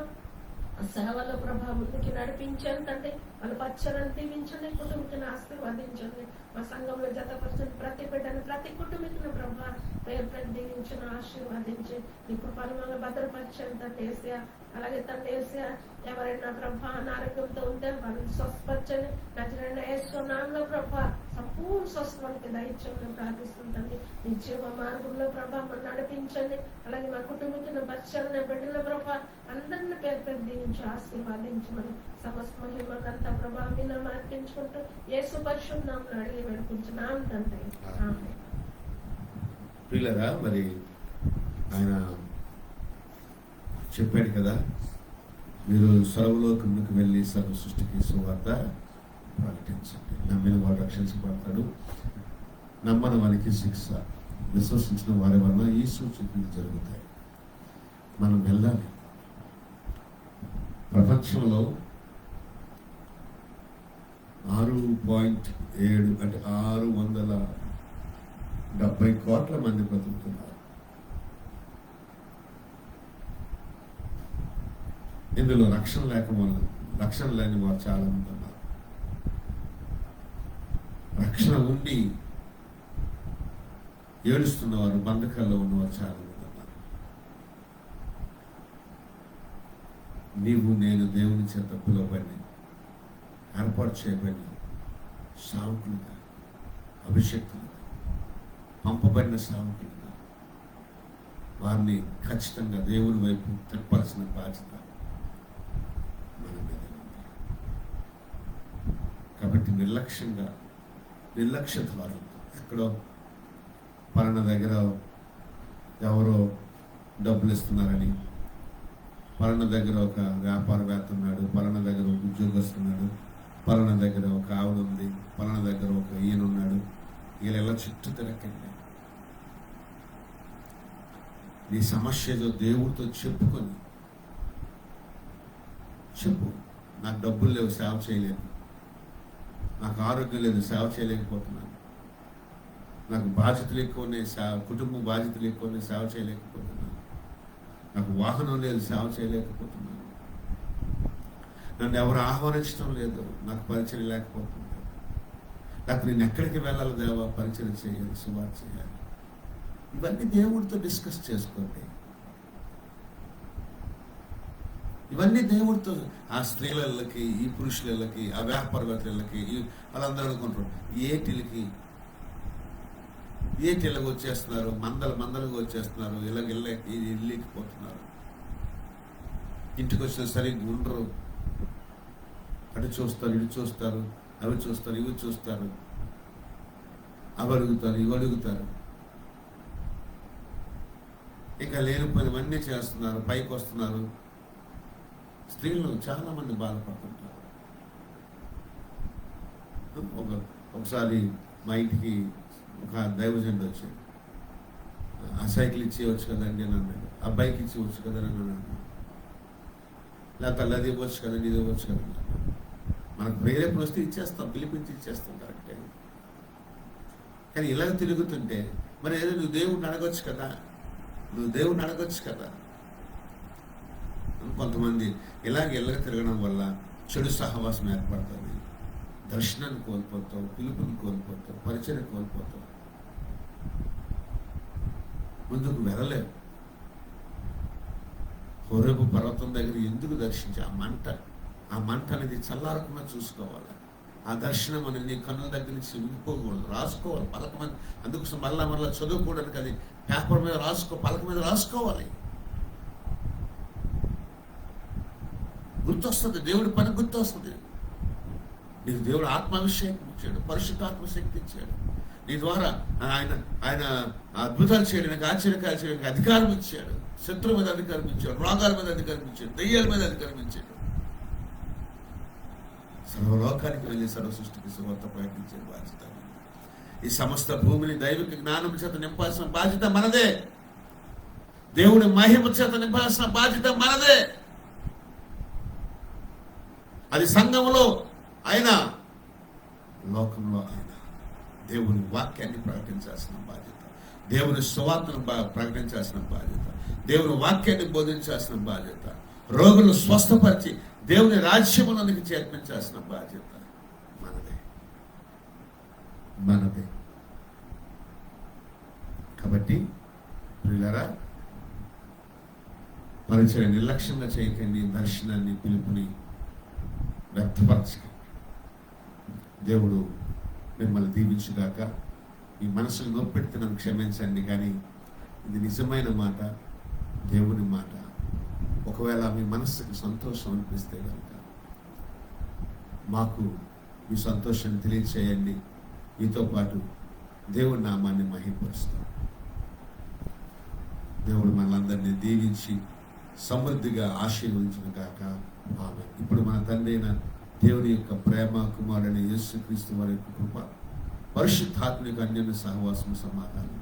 సేవల ప్రభావం ముందుకి నడిపించండి తండ్రి. వాళ్ళ పచ్చలను దీవించండి, కుటుంబికను ఆశీర్వదించండి. మా సంఘంలో జతపరిచిన ప్రతి బిడ్డను, ప్రతి కుటుంబికను ప్రభా పేరు పేరు దీవించిన ఆశీర్వదించి ఇప్పుడు పనులను భద్రపరచండి తండ్రి ఏసయ్య. అలాగే తండ్రి ఏసయ్య, ఎవరైనా ప్రభా అనారోగ్యంతో ఉంటే వాళ్ళని స్వస్థపరచండి. నజరేయుడైన యేసు నామములో ప్రభా సంపూర్ణ స్వస్థతకి దయచేయమని ప్రార్థిస్తుంటండి. మీ జీవ మార్గంలో ప్రభా మనం నడిపించండి. అలాగే మా కుటుంబికను పచ్చని బిడ్డల ప్రభా అందరిని పేరు పేరు దీవించి ఆశీర్వాదించమని సమస్త మహిమకంతా ప్రభా మీద మార్పించుకుంటూ యేసు పరిశుద్ధ నామములో అడిగి వేడుకుంటున్నాం తండ్రి. ఆమేన్. పిల్లరా, మరి ఆయన చెప్పాడు కదా, మీరు సర్వలోకములకు వెళ్ళి సర్వ సృష్టికి సువార్త ప్రకటించండి. నమ్మిన వాడు రక్షించబడతాడు, నమ్మని వారికి శిక్ష, విశ్వసించిన వారి వలన ఈ సూచనలు జరుగుతాయి. మనం వెళ్ళాలి. ప్రపంచంలో 6.7 అంటే 670 కోట్ల మంది బతుకుతున్నారు. ఇందులో రక్షణ లేని వారు చాలా మంది ఉన్నారు. రక్షణ ఉండి ఏడుస్తున్నవారు, బంధకాల్లో ఉన్నవారు చాలా మంది ఉన్నారు. నీవు నేను దేవుని చేత పిలువబడి ఏర్పాటు చేయబడిన సావుకులుగా, అభిషేక్తులుగా, పంపబడిన సావుకులుగా వారిని ఖచ్చితంగా దేవుని వైపు తిప్పాల్సిన బాధ్యత మన మీద ఉంది. కాబట్టి నిర్లక్ష్య ద్వారం ఎక్కడో పలానా దగ్గర ఎవరో డబ్బులు ఇస్తున్నారని, పలానా దగ్గర ఒక వ్యాపారవేత్త ఉన్నాడు, పలానా దగ్గర ఒక ఉద్యోగస్తున్నాడు, పలానా దగ్గర ఒక ఆవిడ ఉంది, పలానా దగ్గర ఒక ఈయన ఉన్నాడు, వీళ్ళెలా చుట్టూ తిరగండి. నీ సమస్య ఏదో దేవుడితో చెప్పుకొని చెప్పు. నాకు డబ్బులు లేవు, సేవ చేయలేను. నాకు ఆరోగ్యం లేదు, సేవ చేయలేకపోతున్నాను. నాకు బాధ్యతలు ఎక్కువ ఉన్నాయి, కుటుంబ బాధ్యతలు ఎక్కువ ఉన్నాయి, సేవ చేయలేకపోతున్నాను. నాకు వాహనం లేదు, సేవ చేయలేకపోతున్నాను. నన్ను ఎవరు ఆహ్వానించడం లేదు, నాకు పరిచయం లేకపోతుంది. నాకు నేను ఎక్కడికి వెళ్ళాలి దేవా, పరిచయం చేయాలి, సువార్త చేయాలి. ఇవన్నీ దేవుడితో డిస్కస్ చేసుకోండి. ఇవన్నీ దేవుడితో, ఆ స్త్రీలకి, ఈ పురుషులకి, ఆ వ్యాపారవేత్తలకి, వాళ్ళందరూ అనుకుంటారు ఏటిళ్ళకి వచ్చేస్తున్నారు, మందలుగా వచ్చేస్తున్నారు, ఇళ్ళకపోతున్నారు. ఇంటికి వచ్చిన సరిగ్గా ఉండరు. అటు చూస్తారు, ఇటు చూస్తారు, అవి చూస్తారు, ఇవి చూస్తారు, అవి అడుగుతారు, ఇవి అడుగుతారు. ఇంకా లేనిపోయినవన్నీ చేస్తున్నారు, పైకి వస్తున్నారు. స్త్రీలు చాలా మంది బాధపడుతుంటారు. ఒకసారి మా ఇంటికి ఒక దైవజనుడు వచ్చాడు. ఆ సైకిల్ ఇచ్చేయవచ్చు కదండి అని అన్నాడు, ఆ బైక్ ఇచ్చేవచ్చు కదని అన్నాడు, లేకపోతే అది ఇవ్వచ్చు కదండి, ఇది ఇవ్వచ్చు కదండి. మనకు ప్రేరేపణ వస్తే ఇచ్చేస్తాం, పిలిపించి ఇచ్చేస్తాం కరెక్టే. కానీ ఇలాగ తిరుగుతుంటే మరి ఏదో నువ్వు దేవుడిని అడగొచ్చు కదా. కొంతమంది ఇలాగ తిరగడం వల్ల చెడు సహవాసం ఏర్పడుతుంది. దర్శనాన్ని కోల్పోతావు, పిలుపుని కోల్పోతావు, పరిచయం కోల్పోతావు, ముందుకు వెళ్ళలేవు. హోరేబు పర్వతం దగ్గర ఎందుకు దర్శించి ఆ మంట అనేది చల్లారకుండా చూసుకోవాలి. ఆ దర్శనం అనేది నీ కన్నుల దగ్గర నుంచి విడిపోకూడదు, రాసుకోవాలి పలక మీద. అందుకోసం మళ్ళా చదువుకోవడానికి అది పేపర్ మీద పలక మీద రాసుకోవాలి. గుర్తొస్తుంది, దేవుడి పని గుర్తొస్తుంది. నీకు దేవుడు ఆత్మాభిషేకం ఇచ్చాడు, పరిశుద్ధాత్మ శక్తి ఇచ్చాడు. నీ ద్వారా ఆయన అద్భుతాలు చేయడానికి, ఆశ్చర్యకాలు చేయడానికి అధికారం ఇచ్చాడు. శత్రువు మీద అధికారం ఇచ్చాడు, రోగాల మీద అధికారం ఇచ్చాడు, దెయ్యాల మీద అధికారం ఇచ్చాడు. సర్వలోకానికి వెళ్ళి సర్వ సృష్టికి సువార్త ప్రకటించే బాధ్యత. ఈ సమస్త భూమిని దైవిక జ్ఞానం చేత నింపాల్సిన బాధ్యత మనదే. దేవుడి మహిమ చేత నింపాల్సిన బాధ్యత మనదే. అది సంఘంలో అయినా, లోకంలో అయినా దేవుని వాక్యాన్ని ప్రకటించాల్సిన బాధ్యత, దేవుని సువార్తను ప్రకటించాల్సిన బాధ్యత, దేవుని వాక్యాన్ని బోధించాల్సిన బాధ్యత. రోగులు స్వస్థపరిచి దేవుని రాజ్యములోనికి చేర్పించాల్సిన బాధ్యత మనదే. కాబట్టి ప్రియులారా, పరిచయ నిర్లక్ష్యంగా చేయకండి. దర్శనాన్ని, పిలుపుని వ్యక్తపరచకండి. దేవుడు మిమ్మల్ని దీవించుగాక. ఈ మనసును నొప్పెడితే నన్ను క్షమించండి, కానీ ఇది నిజమైన మాట, దేవుని మాట. ఒకవేళ మీ మనస్సుకి సంతోషం అనిపిస్తే కనుక మాకు మీ సంతోషాన్ని తెలియచేయండి. మీతో పాటు దేవుడి నామాన్ని మహిమపరుస్తాం. దేవుడు మనలందరినీ దీవించి సమృద్ధిగా ఆశీర్వదించిన గాక. ఆమేన్. ఇప్పుడు మన తండ్రి అయిన దేవుని యొక్క ప్రేమ, కుమారుడైన యేసుక్రీస్తు వారి యొక్క కృప, పరిశుద్ధాత్మిక అన్యోన్య సహవాసము, సమాధానం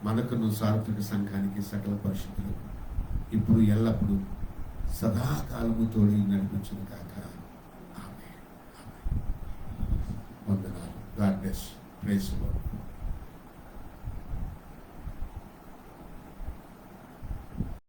మనకును సార్వత్రిక సంఘానికి సకల పరిశుద్ధులకు ఇప్పుడు ఎల్లప్పుడూ సదాకాలము తోడి నడిపించును గాక. ఆమేన్. వందనాలు. God bless. Praise the lord.